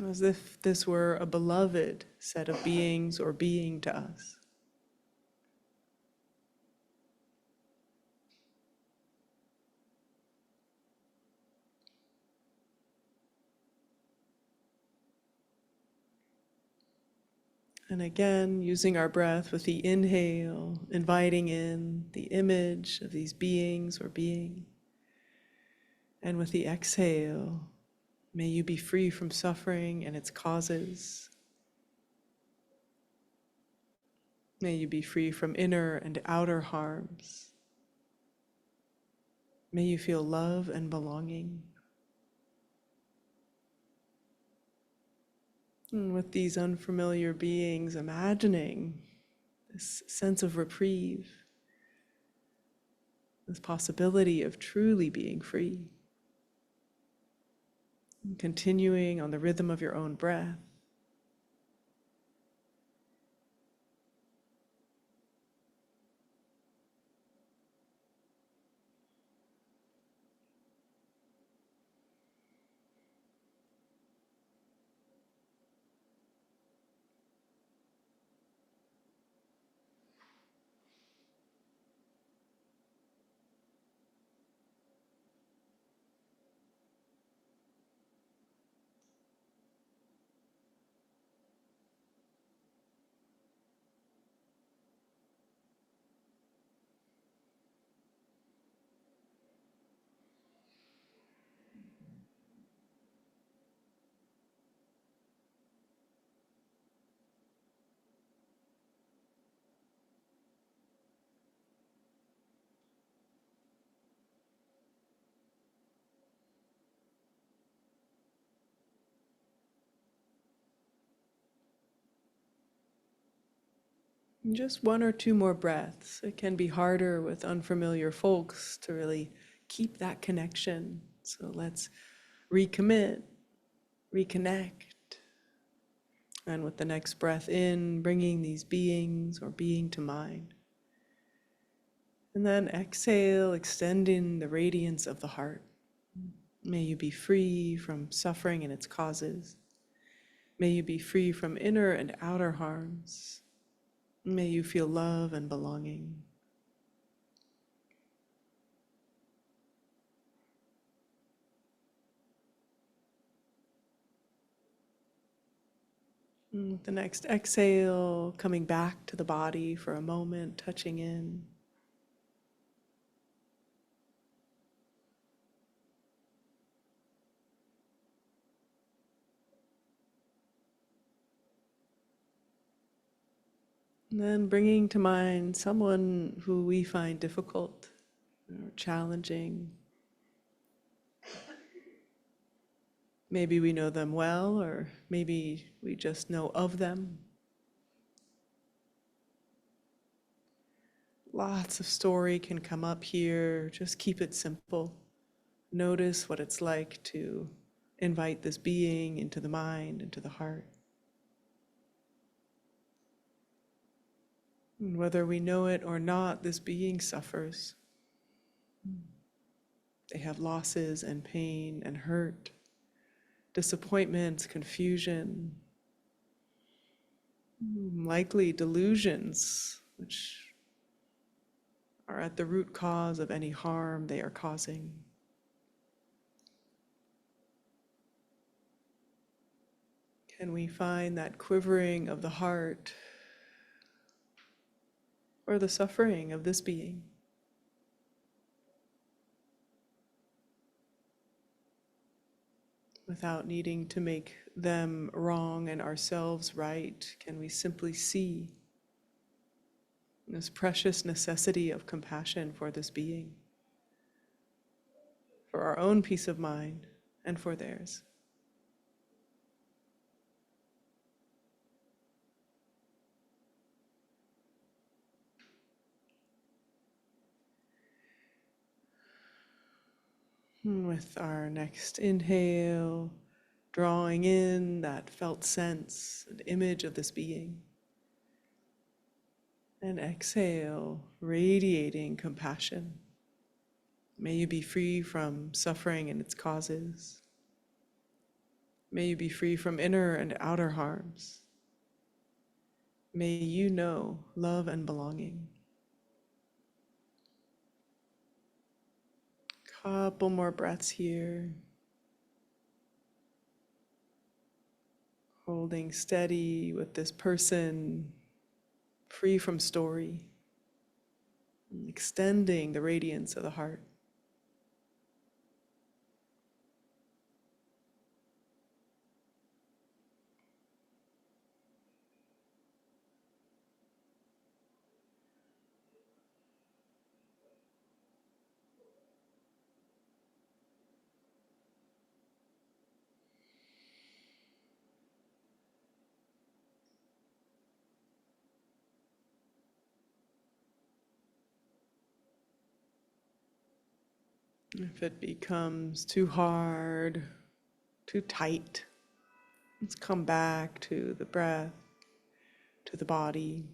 Speaker 1: As if this were a beloved set of beings or being to us. And again, using our breath with the inhale, inviting in the image of these beings or being. And with the exhale, may you be free from suffering and its causes. May you be free from inner and outer harms. May you feel love and belonging. And with these unfamiliar beings, imagining this sense of reprieve, this possibility of truly being free. And continuing on the rhythm of your own breath. And just one or two more breaths. It can be harder with unfamiliar folks to really keep that connection. So let's recommit, reconnect. And with the next breath in, bringing these beings or being to mind. And then exhale, extending the radiance of the heart. May you be free from suffering and its causes. May you be free from inner and outer harms. May you feel love and belonging. And with the next exhale, coming back to the body for a moment, touching in. And then bringing to mind someone who we find difficult or challenging. Maybe we know them well, or maybe we just know of them. Lots of story can come up here. Just keep it simple. Notice what it's like to invite this being into the mind, into the heart. And whether we know it or not, this being suffers. They have losses and pain and hurt, disappointments, confusion, likely delusions, which are at the root cause of any harm they are causing. Can we find that quivering of the heart or the suffering of this being? without needing to make them wrong and ourselves right? Can we simply see this precious necessity of compassion for this being, for our own peace of mind and for theirs? And with our next inhale, drawing in that felt sense and image of this being. And exhale, radiating compassion. May you be free from suffering and its causes. May you be free from inner and outer harms. May you know love and belonging. Couple more breaths here. Holding steady with this person, free from story, extending the radiance of the heart. If it becomes too hard, too tight, let's come back to the breath, to the body.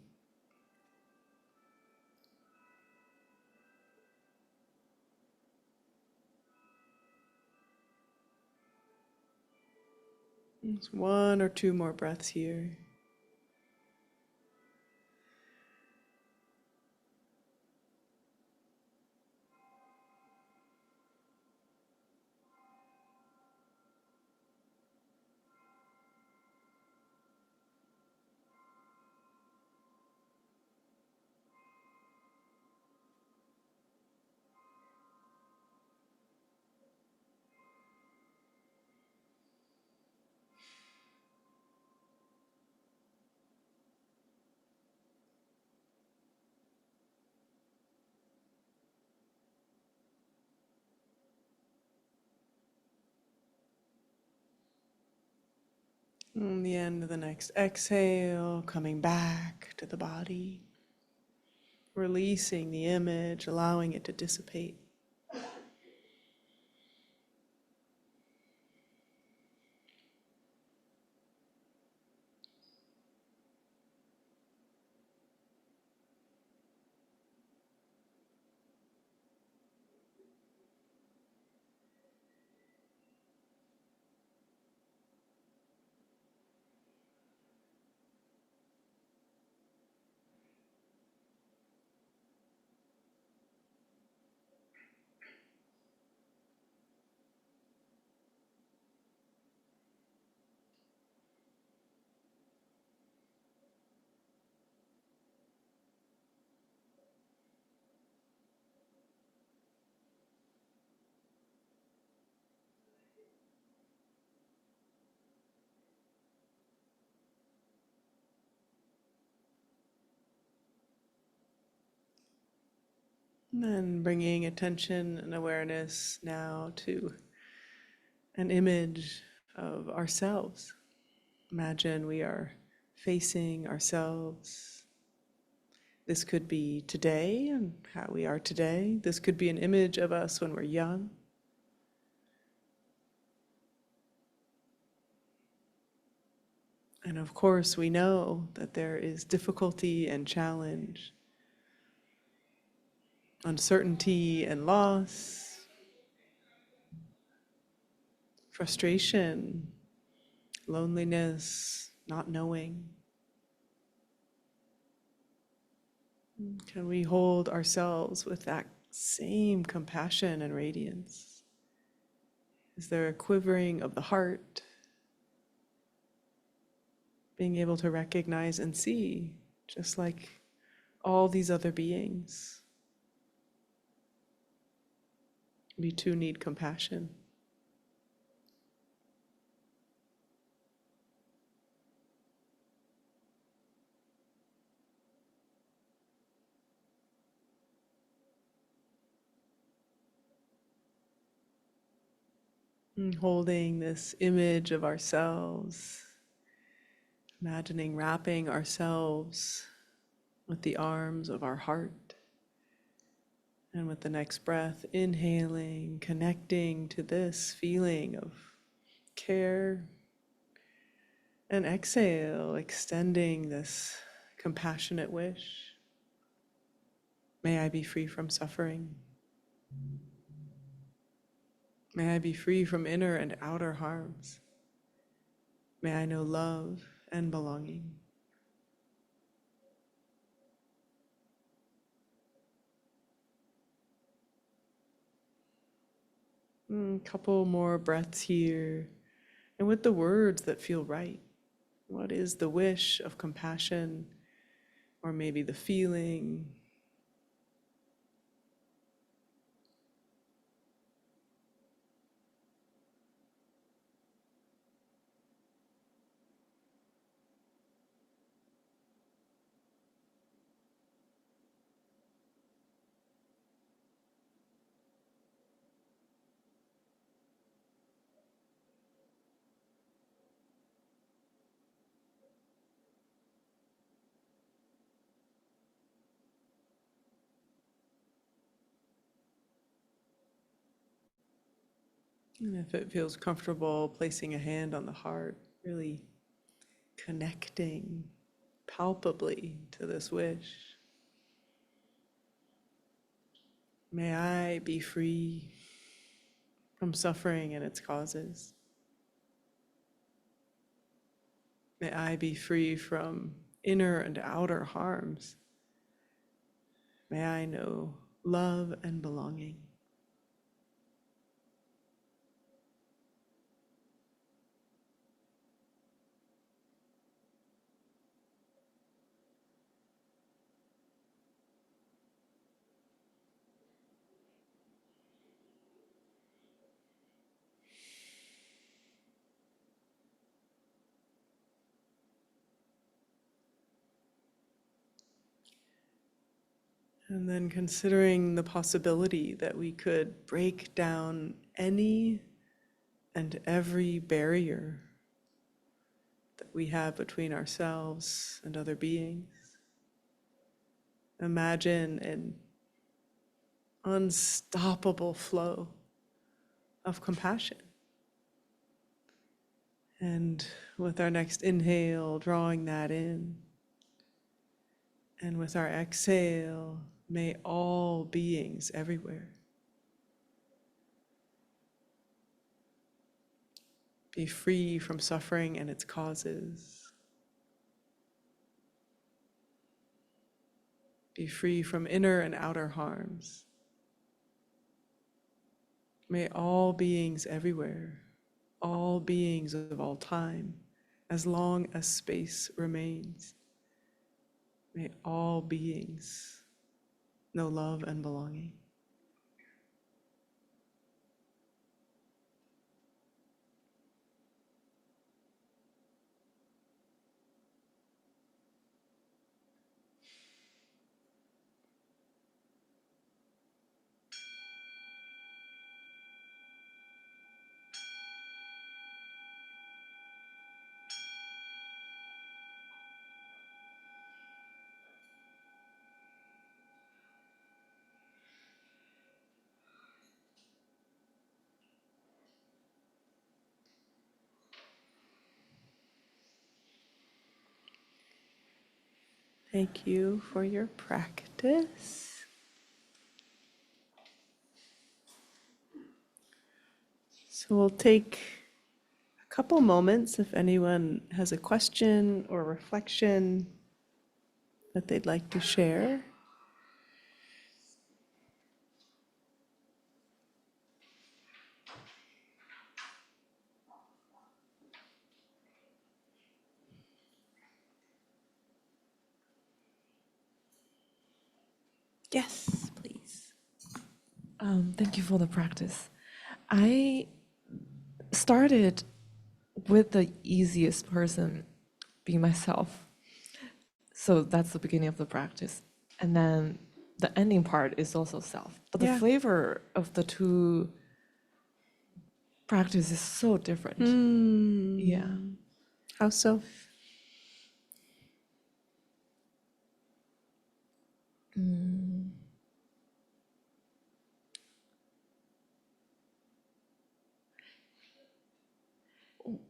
Speaker 1: Just one or two more breaths here. And the end of the next exhale, coming back to the body, releasing the image, allowing it to dissipate. And then bringing attention and awareness now to an image of ourselves. Imagine we are facing ourselves. This could be today and how we are today. This could be an image of us when we're young. And of course, we know that there is difficulty and challenge, uncertainty and loss, frustration, loneliness, not knowing. Can we hold ourselves with that same compassion and radiance? Is there a quivering of the heart? Being able to recognize and see, just like all these other beings, we too need compassion. And holding this image of ourselves, imagining wrapping ourselves with the arms of our heart. And with the next breath, inhaling, connecting to this feeling of care. And exhale, extending this compassionate wish. May I be free from suffering. May I be free from inner and outer harms. May I know love and belonging. Couple more breaths here. And with the words that feel right. What is the wish of compassion, or maybe the feeling? And if it feels comfortable, placing a hand on the heart, really connecting palpably to this wish. May I be free from suffering and its causes. May I be free from inner and outer harms. May I know love and belonging. And then considering the possibility that we could break down any and every barrier that we have between ourselves and other beings. Imagine an unstoppable flow of compassion. And with our next inhale, drawing that in. And with our exhale, may all beings everywhere be free from suffering and its causes. Be free from inner and outer harms. May all beings everywhere, all beings of all time, as long as space remains, may all beings know love and belonging. Thank you for your practice. So we'll take a couple moments if anyone has a question or reflection that they'd like to share. Yes, please.
Speaker 9: Thank you for the practice. I started with the easiest person, being myself. So that's the beginning of the practice. And then the ending part is also self. But the
Speaker 1: Yeah.
Speaker 9: flavor of the two practice is so different. Yeah.
Speaker 1: How so?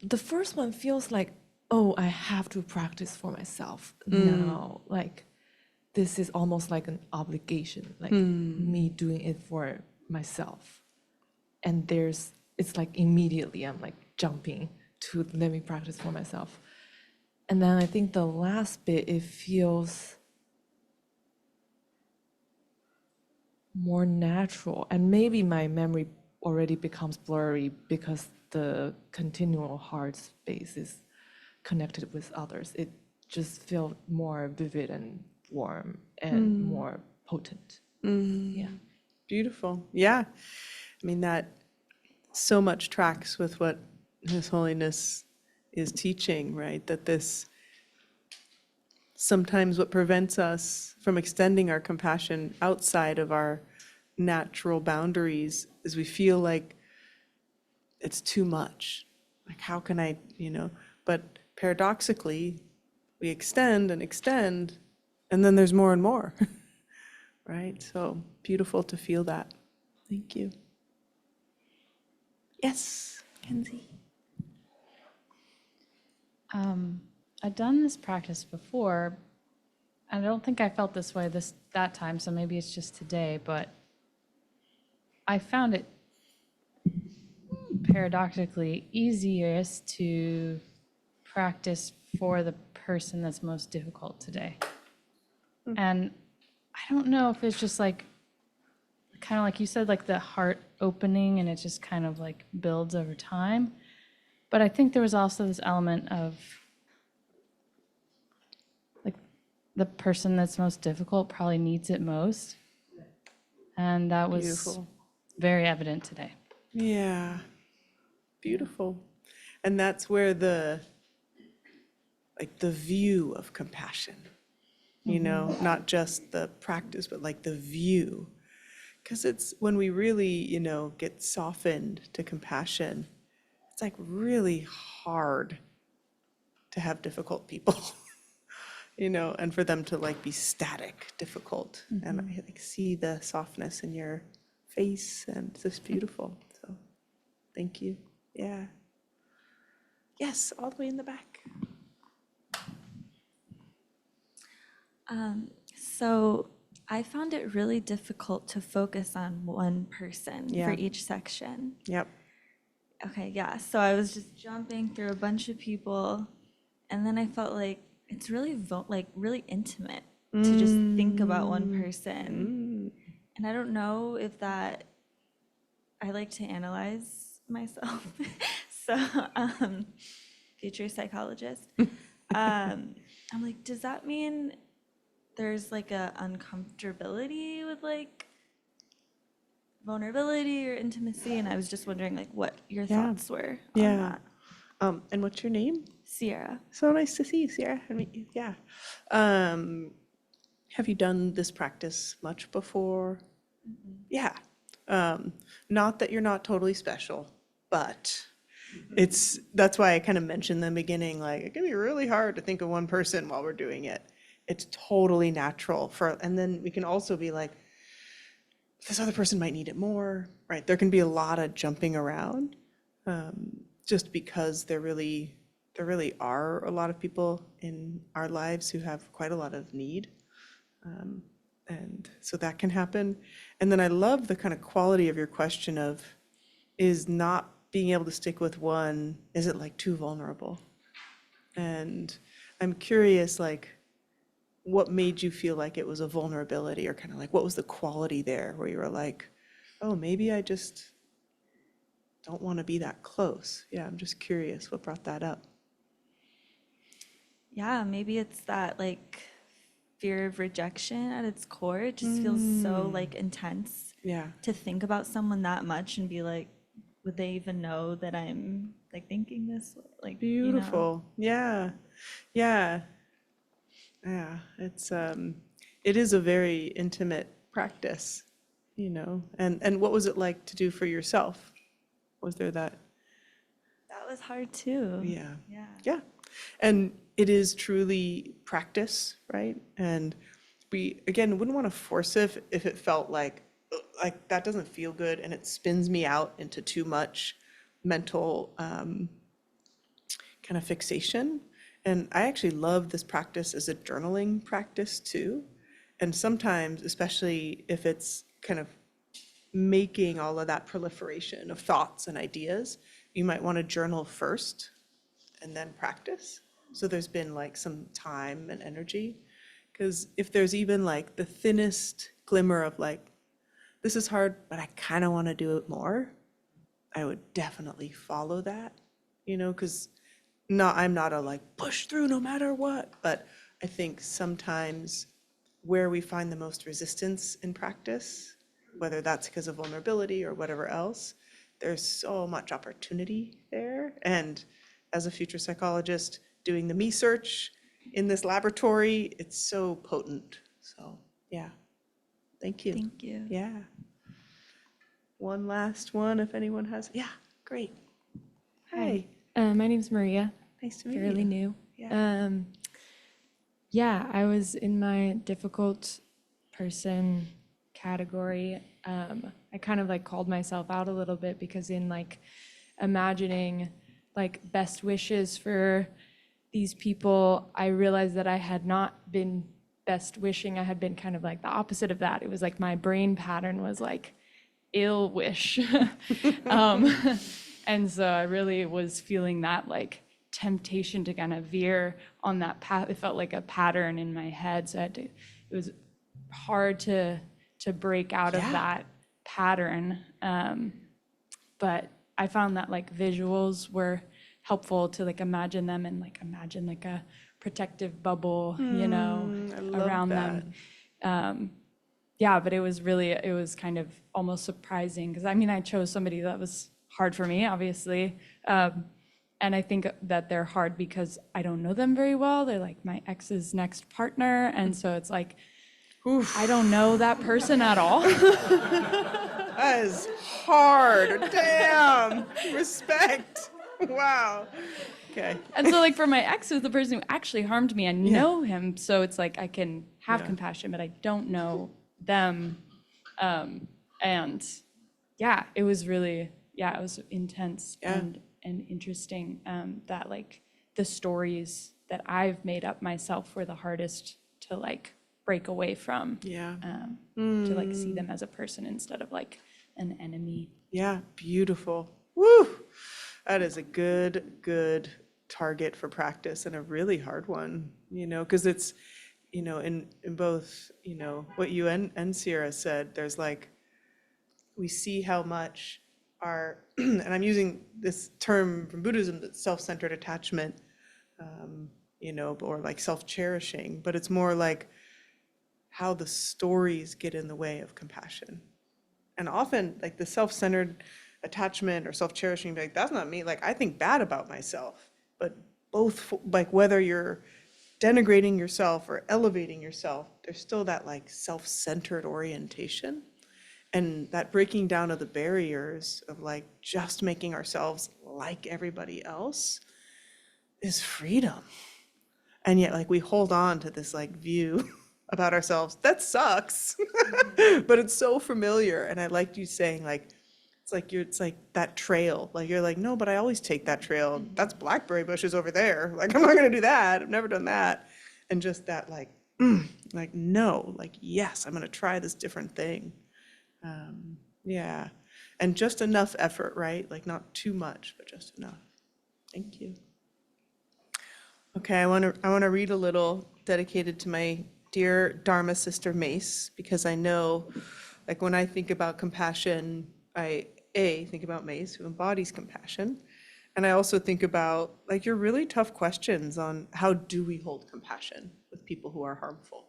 Speaker 9: The first one feels like, oh, I have to practice for myself now. Like, this is almost like an obligation, like me doing it for myself. And it's like immediately I'm like jumping to let me practice for myself. And then I think the last bit, it feels more natural. And maybe my memory already becomes blurry because the continual heart space is connected with others. It just feels more vivid and warm and more potent. Yeah.
Speaker 1: Beautiful. Yeah. I mean, that so much tracks with what His Holiness is teaching, right? That this sometimes what prevents us from extending our compassion outside of our natural boundaries is we feel like it's too much. Like, how can I, but paradoxically, we extend, and then there's more and more, right? So beautiful to feel that. Thank you. Yes, Kenzie.
Speaker 10: I've done this practice before. I don't think I felt this way that time, so maybe it's just today, but I found it paradoxically easiest to practice for the person that's most difficult today. And I don't know if it's just like, kind of like you said, like the heart opening and it just kind of like builds over time. But I think there was also this element of like the person that's most difficult probably needs it most. And that was
Speaker 1: Beautiful.
Speaker 10: very evident today.
Speaker 1: Yeah, beautiful. And that's where the view of compassion, not just the practice, but like the view. Because it's when we really, get softened to compassion, it's like really hard to have difficult people, and for them to like be static, difficult. And I like see the softness in your face, and it's just beautiful. So thank you. Yeah. Yes, all the way in the back.
Speaker 11: So I found it really difficult to focus on one person for
Speaker 1: Yeah.
Speaker 11: each section.
Speaker 1: Yep.
Speaker 11: Okay, yeah. So I was just jumping through a bunch of people, and then I felt like it's really really intimate to just think about one person. And I don't know if that I like to analyze myself. So, future psychologist. I'm like, does that mean there's like a uncomfortability with like vulnerability or intimacy? And I was just wondering like what your thoughts were on
Speaker 1: Yeah.
Speaker 11: that.
Speaker 1: And what's your name?
Speaker 11: Sierra.
Speaker 1: So nice to see you, Sierra. I meet you. Yeah. Have you done this practice much before? Yeah. Not that you're not totally special, but that's why I kind of mentioned in the beginning, like it can be really hard to think of one person while we're doing it. It's totally natural and then we can also be like, this other person might need it more, right? There can be a lot of jumping around, just because there really are a lot of people in our lives who have quite a lot of need. And so that can happen. And then I love the kind of quality of your question of, is not being able to stick with one, is it like too vulnerable? And I'm curious, like, what made you feel like it was a vulnerability, or kind of like, what was the quality there where you were like, oh, maybe I just don't want to be that close? Yeah, I'm just curious what brought that up.
Speaker 11: Yeah, maybe it's that like fear of rejection at its core. It just feels so like intense
Speaker 1: Yeah.
Speaker 11: to think about someone that much and be like, would they even know that I'm like thinking this? Like,
Speaker 1: Beautiful. Yeah. Yeah. Yeah. It is a very intimate practice, and what was it like to do for yourself? Was there that
Speaker 11: was hard too.
Speaker 1: Yeah.
Speaker 11: Yeah.
Speaker 1: Yeah. And it is truly practice, right? And we, again, wouldn't want to force it if it felt like that doesn't feel good and it spins me out into too much mental kind of fixation. And I actually love this practice as a journaling practice too. And sometimes, especially if it's kind of making all of that proliferation of thoughts and ideas, you might want to journal first and then practice. So there's been like some time and energy. Because if there's even like the thinnest glimmer of like, this is hard, but I kind of want to do it more, I would definitely follow that, because I'm not a like push through no matter what, but I think sometimes where we find the most resistance in practice, whether that's because of vulnerability or whatever else, there's so much opportunity there. And as a future psychologist doing the me search in this laboratory, it's so potent. So yeah, thank you.
Speaker 11: Thank you.
Speaker 1: Yeah. One last one, if anyone has, yeah, great. Hi,
Speaker 12: My name's Maria,
Speaker 1: nice to meet you.
Speaker 12: fairly new.
Speaker 1: Yeah.
Speaker 12: Yeah, I was in my difficult person category. I kind of like called myself out a little bit because in like imagining like best wishes for these people, I realized that I had not been best wishing. I had been kind of like the opposite of that. It was like my brain pattern was like ill wish. And so I really was feeling that like temptation to kind of veer on that path. It felt like a pattern in my head. So it was hard to break out of that pattern. But I found that like visuals were helpful to like imagine them and like imagine like a protective bubble,
Speaker 1: I love
Speaker 12: around
Speaker 1: that.
Speaker 12: them. But it was kind of almost surprising because I chose somebody that was hard for me, obviously. And I think that they're hard because I don't know them very well. They're like my ex's next partner. And so it's like, I don't know that person at all.
Speaker 1: That is hard. Damn. Respect. Wow. Okay.
Speaker 12: And so like for my ex is the person who actually harmed me. I know him. So it's like I can have compassion, but I don't know them. And yeah, it was really, it was intense and interesting that like the stories that I've made up myself were the hardest to like break away from. To like see them as a person instead of like an enemy.
Speaker 1: Yeah, beautiful. Woo! That is a good target for practice and a really hard one, because it's, in both, what you and Sierra said, there's like, we see how much our, and I'm using this term from Buddhism, that self-centered attachment, or like self-cherishing, but it's more like how the stories get in the way of compassion. And often like the self-centered attachment or self-cherishing, like that's not me, like I think bad about myself, but both, like whether you're denigrating yourself or elevating yourself, there's still that like self-centered orientation. And that breaking down of the barriers of like just making ourselves like everybody else is freedom. And yet like we hold on to this like view about ourselves that sucks, but it's so familiar. And I liked you saying like, it's like that trail, like you're like, no, but I always take that trail. That's blackberry bushes over there. Like, I'm not gonna do that. I've never done that. And just that like, like, no, like, yes, I'm gonna try this different thing. And just enough effort, right? Like not too much, but just enough. Thank you. Okay, I want to read a little dedicated to my dear Dharma sister Mace, because I know, like when I think about compassion, I think about Mace, who embodies compassion, and I also think about like your really tough questions on how do we hold compassion with people who are harmful.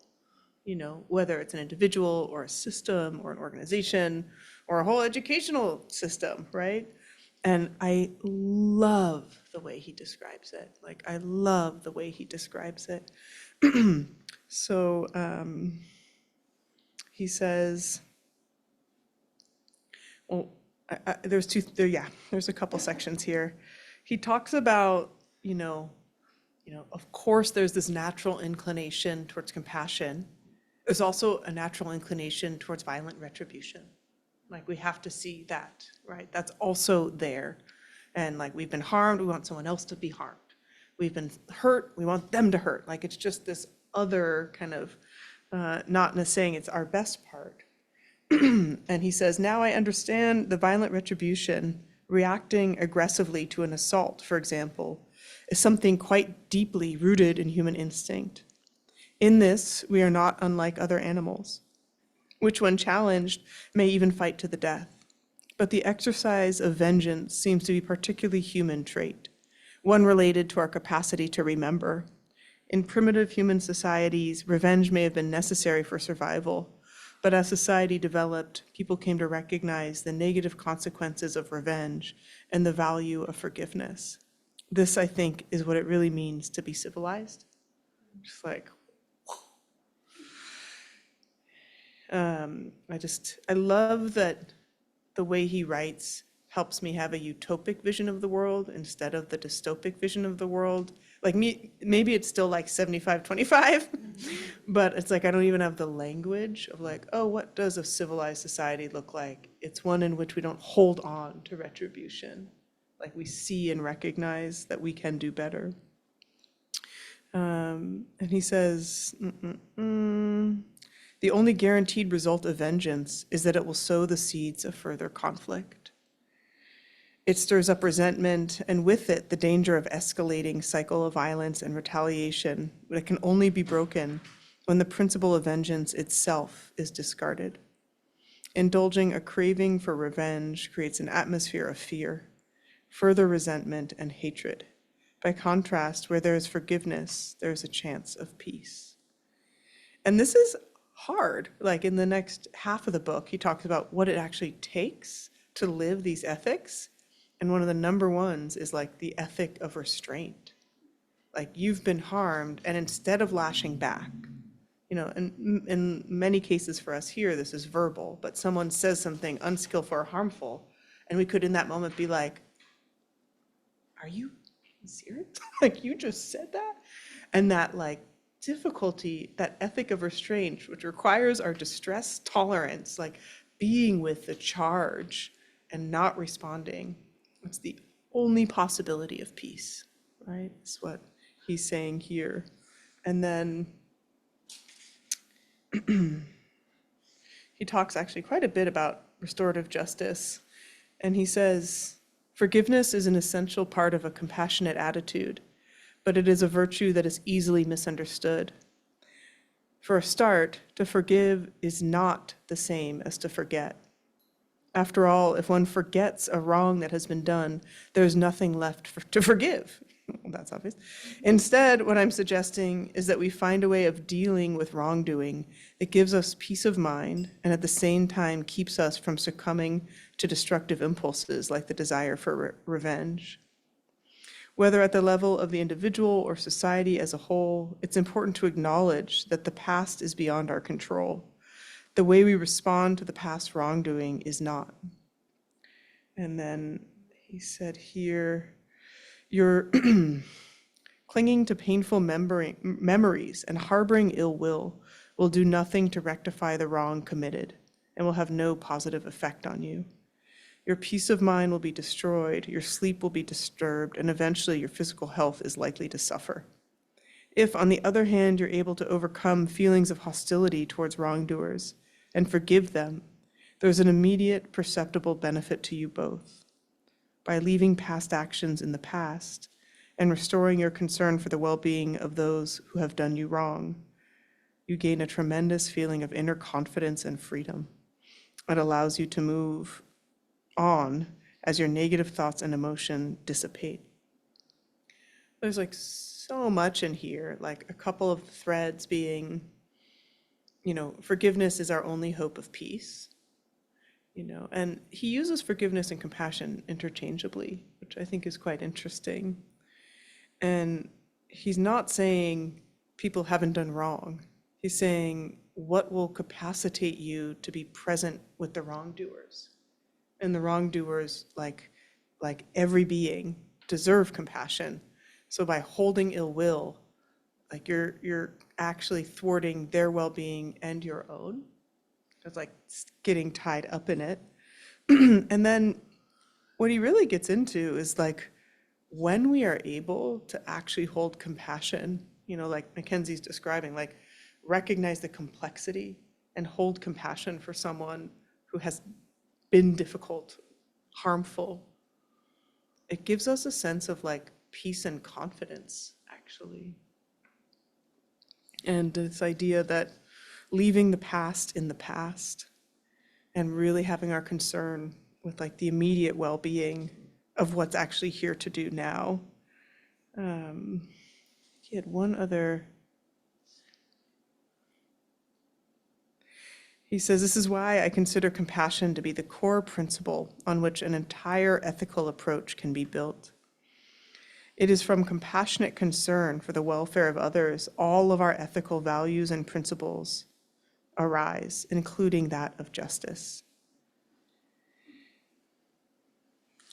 Speaker 1: Whether it's an individual or a system or an organization or a whole educational system, right? And I love the way he describes it. Like, I love the way he describes it. So he says, well, there's a couple sections here. he talks about, of course, there's this natural inclination towards compassion. There's also a natural inclination towards violent retribution. Like, we have to see that, right? That's also there. And like, we've been harmed, we want someone else to be harmed. We've been hurt, we want them to hurt. Like, it's just this other kind of, not saying it's our best part. And he says, now I understand the violent retribution, reacting aggressively to an assault, for example, is something quite deeply rooted in human instinct. In this, we are not unlike other animals, which when challenged may even fight to the death. But the exercise of vengeance seems to be a particularly human trait, one related to our capacity to remember. In primitive human societies, revenge may have been necessary for survival, but as society developed, people came to recognize the negative consequences of revenge and the value of forgiveness. This, I think, is what it really means to be civilized. Just like, I love that the way he writes helps me have a utopic vision of the world instead of the dystopic vision of the world. Like, maybe it's still like 75-25, but it's like I don't even have the language of like, oh, what does a civilized society look like? It's one in which we don't hold on to retribution. Like, we see and recognize that we can do better. And he says, the only guaranteed result of vengeance is that it will sow the seeds of further conflict. It stirs up resentment, and with it, the danger of escalating cycle of violence and retaliation that can only be broken when the principle of vengeance itself is discarded. Indulging a craving for revenge creates an atmosphere of fear, further resentment, and hatred. By contrast, where there is forgiveness, there is a chance of peace. And this is hard. Like, in the next half of the book, he talks about what it actually takes to live these ethics. And one of the number ones is like the ethic of restraint. Like, you've been harmed, and instead of lashing back, and in many cases for us here, this is verbal, but someone says something unskillful or harmful, and we could in that moment be like, are you serious? Like, you just said that? And that like difficulty, that ethic of restraint, which requires our distress tolerance, like being with the charge and not responding. It's the only possibility of peace, right? That's what he's saying here. And then he talks actually quite a bit about restorative justice. And he says, forgiveness is an essential part of a compassionate attitude, but it is a virtue that is easily misunderstood. For a start, to forgive is not the same as to forget. After all, if one forgets a wrong that has been done, there's nothing left to forgive. Well, that's obvious. Instead, what I'm suggesting is that we find a way of dealing with wrongdoing that gives us peace of mind and at the same time keeps us from succumbing to destructive impulses like the desire for revenge. Whether at the level of the individual or society as a whole, it's important to acknowledge that the past is beyond our control. The way we respond to the past wrongdoing is not. And then he said here, you're clinging to painful memories and harboring ill will do nothing to rectify the wrong committed and will have no positive effect on you. Your peace of mind will be destroyed, your sleep will be disturbed, and eventually your physical health is likely to suffer. If, on the other hand, you're able to overcome feelings of hostility towards wrongdoers and forgive them, there's an immediate perceptible benefit to you both. By leaving past actions in the past and restoring your concern for the well-being of those who have done you wrong, you gain a tremendous feeling of inner confidence and freedom. It allows you to move on as your negative thoughts and emotion dissipate. There's like so much in here, like a couple of threads being, forgiveness is our only hope of peace, and he uses forgiveness and compassion interchangeably, which I think is quite interesting. And he's not saying people haven't done wrong. He's saying what will capacitate you to be present with the wrongdoers. And the wrongdoers, like every being, deserve compassion. So by holding ill will, like you're actually thwarting their well-being and your own. It's like getting tied up in it. And then what he really gets into is like when we are able to actually hold compassion, like Mackenzie's describing, like recognize the complexity and hold compassion for someone who has been difficult, harmful. It gives us a sense of like peace and confidence, actually. And this idea that leaving the past in the past and really having our concern with like the immediate well-being of what's actually here to do now. He had one other. He says, this is why I consider compassion to be the core principle on which an entire ethical approach can be built. It is from compassionate concern for the welfare of others all of our ethical values and principles arise, including that of justice.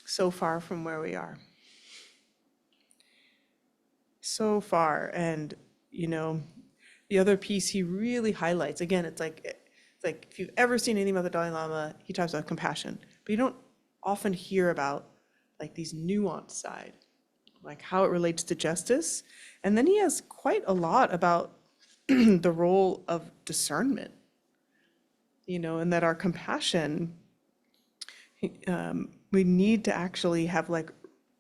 Speaker 1: So far from where we are. So far. And, the other piece he really highlights, again, it's like if you've ever seen anything about the Dalai Lama, he talks about compassion, but you don't often hear about like these nuanced side, like how it relates to justice. And then he has quite a lot about the role of discernment, and that our compassion, we need to actually have like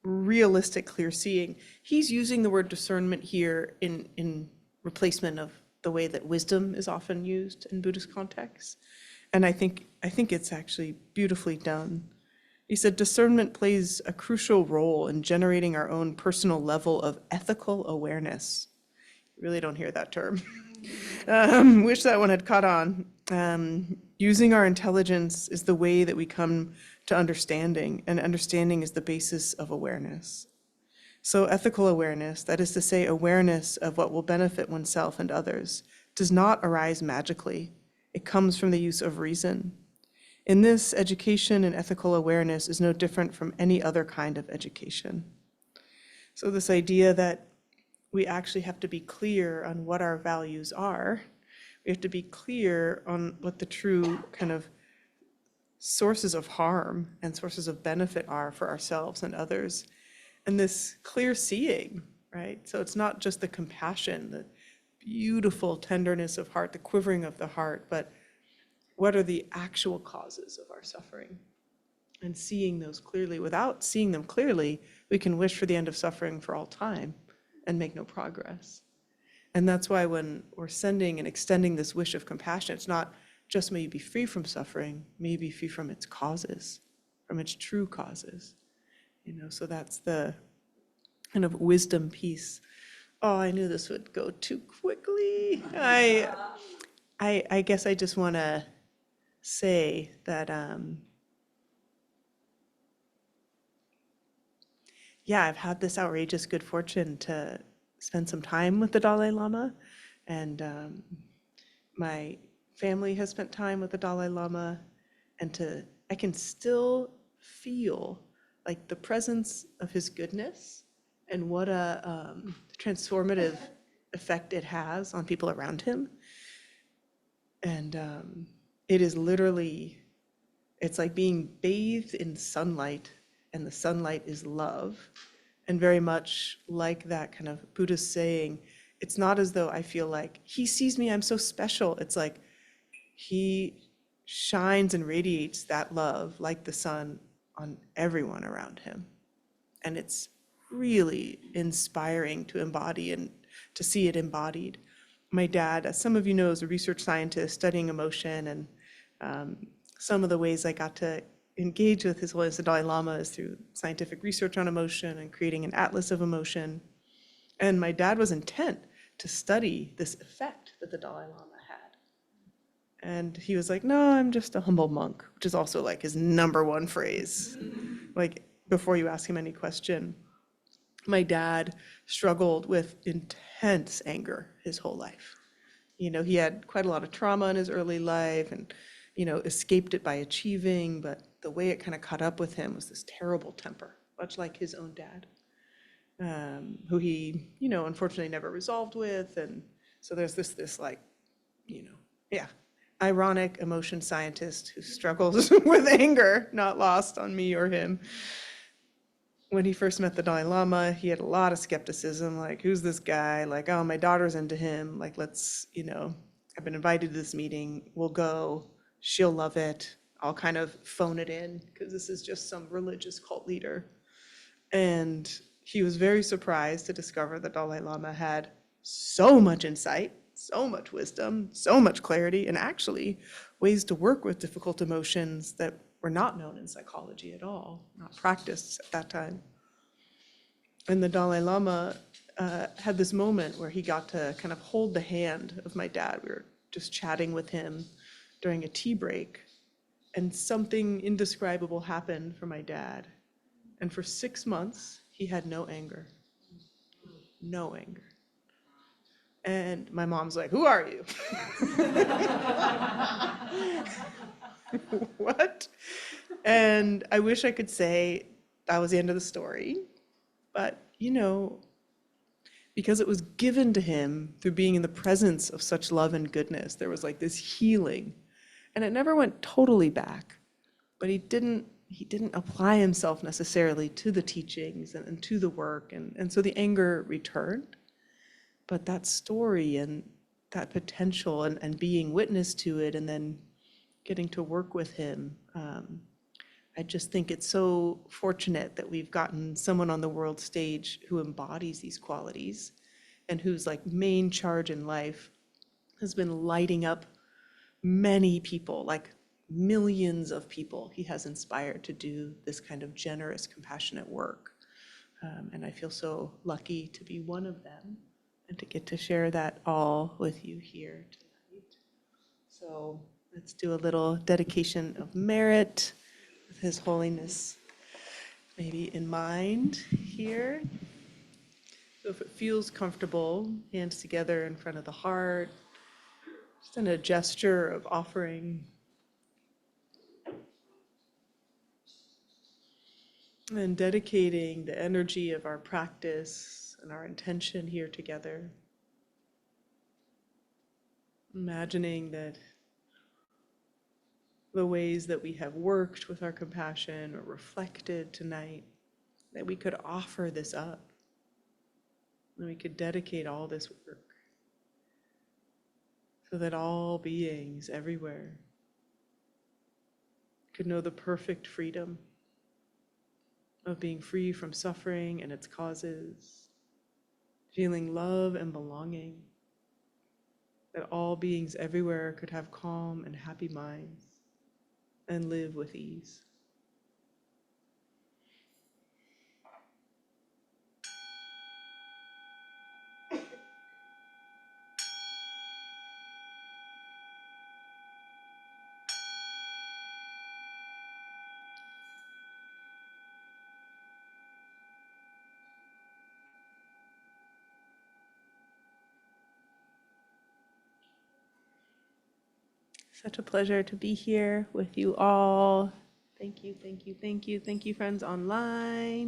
Speaker 1: realistic clear seeing. He's using the word discernment here in replacement of the way that wisdom is often used in Buddhist contexts. And I think it's actually beautifully done. He said discernment plays a crucial role in generating our own personal level of ethical awareness. You really don't hear that term. Wish that one had caught on. Using our intelligence is the way that we come to understanding, and understanding is the basis of awareness. So ethical awareness, that is to say awareness of what will benefit oneself and others, does not arise magically. It comes from the use of reason. In this, education in ethical awareness is no different from any other kind of education. So this idea that we actually have to be clear on what our values are. We have to be clear on what the true kind of sources of harm and sources of benefit are for ourselves and others. And this clear seeing, right? So it's not just the compassion, the beautiful tenderness of heart, the quivering of the heart, but what are the actual causes of our suffering? And seeing those clearly. Without seeing them clearly, we can wish for the end of suffering for all time and make no progress. And that's why when we're sending and extending this wish of compassion, it's not just may you be free from suffering, may you be free from its causes, from its true causes. So that's the kind of wisdom piece. Oh, I knew this would go too quickly. I guess I just want to say that, I've had this outrageous good fortune to spend some time with the Dalai Lama, and my family has spent time with the Dalai Lama, and I can still feel like the presence of his goodness and what a transformative effect it has on people around him. And it is literally, it's like being bathed in sunlight, and the sunlight is love. And very much like that kind of Buddhist saying, it's not as though I feel like he sees me, I'm so special. It's like he shines and radiates that love like the sun on everyone around him. And it's really inspiring to embody and to see it embodied. My dad, as some of you know, is a research scientist studying emotion, and some of the ways I got to engage with His Holiness the Dalai Lama is through scientific research on emotion and creating an atlas of emotion. And my dad was intent to study this effect that the Dalai Lama had. And he was like, no, I'm just a humble monk, which is also like his number one phrase. Like, before you ask him any question. My dad struggled with intense anger his whole life. He had quite a lot of trauma in his early life and, escaped it by achieving, but the way it kind of caught up with him was this terrible temper, much like his own dad. who he, unfortunately never resolved with. And so there's this like, ironic emotion scientist who struggles with anger, not lost on me or him. When he first met the Dalai Lama, he had a lot of skepticism, like, who's this guy? Like, oh, my daughter's into him. Like, let's, I've been invited to this meeting. We'll go. She'll love it. I'll kind of phone it in because this is just some religious cult leader. And he was very surprised to discover that Dalai Lama had so much insight, so much wisdom, so much clarity, and actually ways to work with difficult emotions that were not known in psychology at all, not practiced at that time. And the Dalai Lama had this moment where he got to kind of hold the hand of my dad. We were just chatting with him during a tea break, and something indescribable happened for my dad. And for 6 months, he had no anger. No anger. And my mom's like, who are you? What? And I wish I could say that was the end of the story. But, because it was given to him through being in the presence of such love and goodness, there was like this healing. And it never went totally back. But he didn't apply himself necessarily to the teachings and to the work. And so the anger returned. But that story and that potential and being witness to it and then getting to work with him, I just think it's so fortunate that we've gotten someone on the world stage who embodies these qualities and whose like main charge in life has been lighting up many people, like millions of people he has inspired to do this kind of generous, compassionate work. And I feel so lucky to be one of them and to get to share that all with you here tonight. So let's do a little dedication of merit with His Holiness maybe in mind here. So if it feels comfortable, hands together in front of the heart, just in a gesture of offering. And dedicating the energy of our practice and our intention here together. Imagining that the ways that we have worked with our compassion or reflected tonight, that we could offer this up, and we could dedicate all this work so that all beings everywhere could know the perfect freedom of being free from suffering and its causes, feeling love and belonging, that all beings everywhere could have calm and happy minds and live with ease. Such a pleasure to be here with you all. Thank you, thank you, thank you. Thank you, friends online.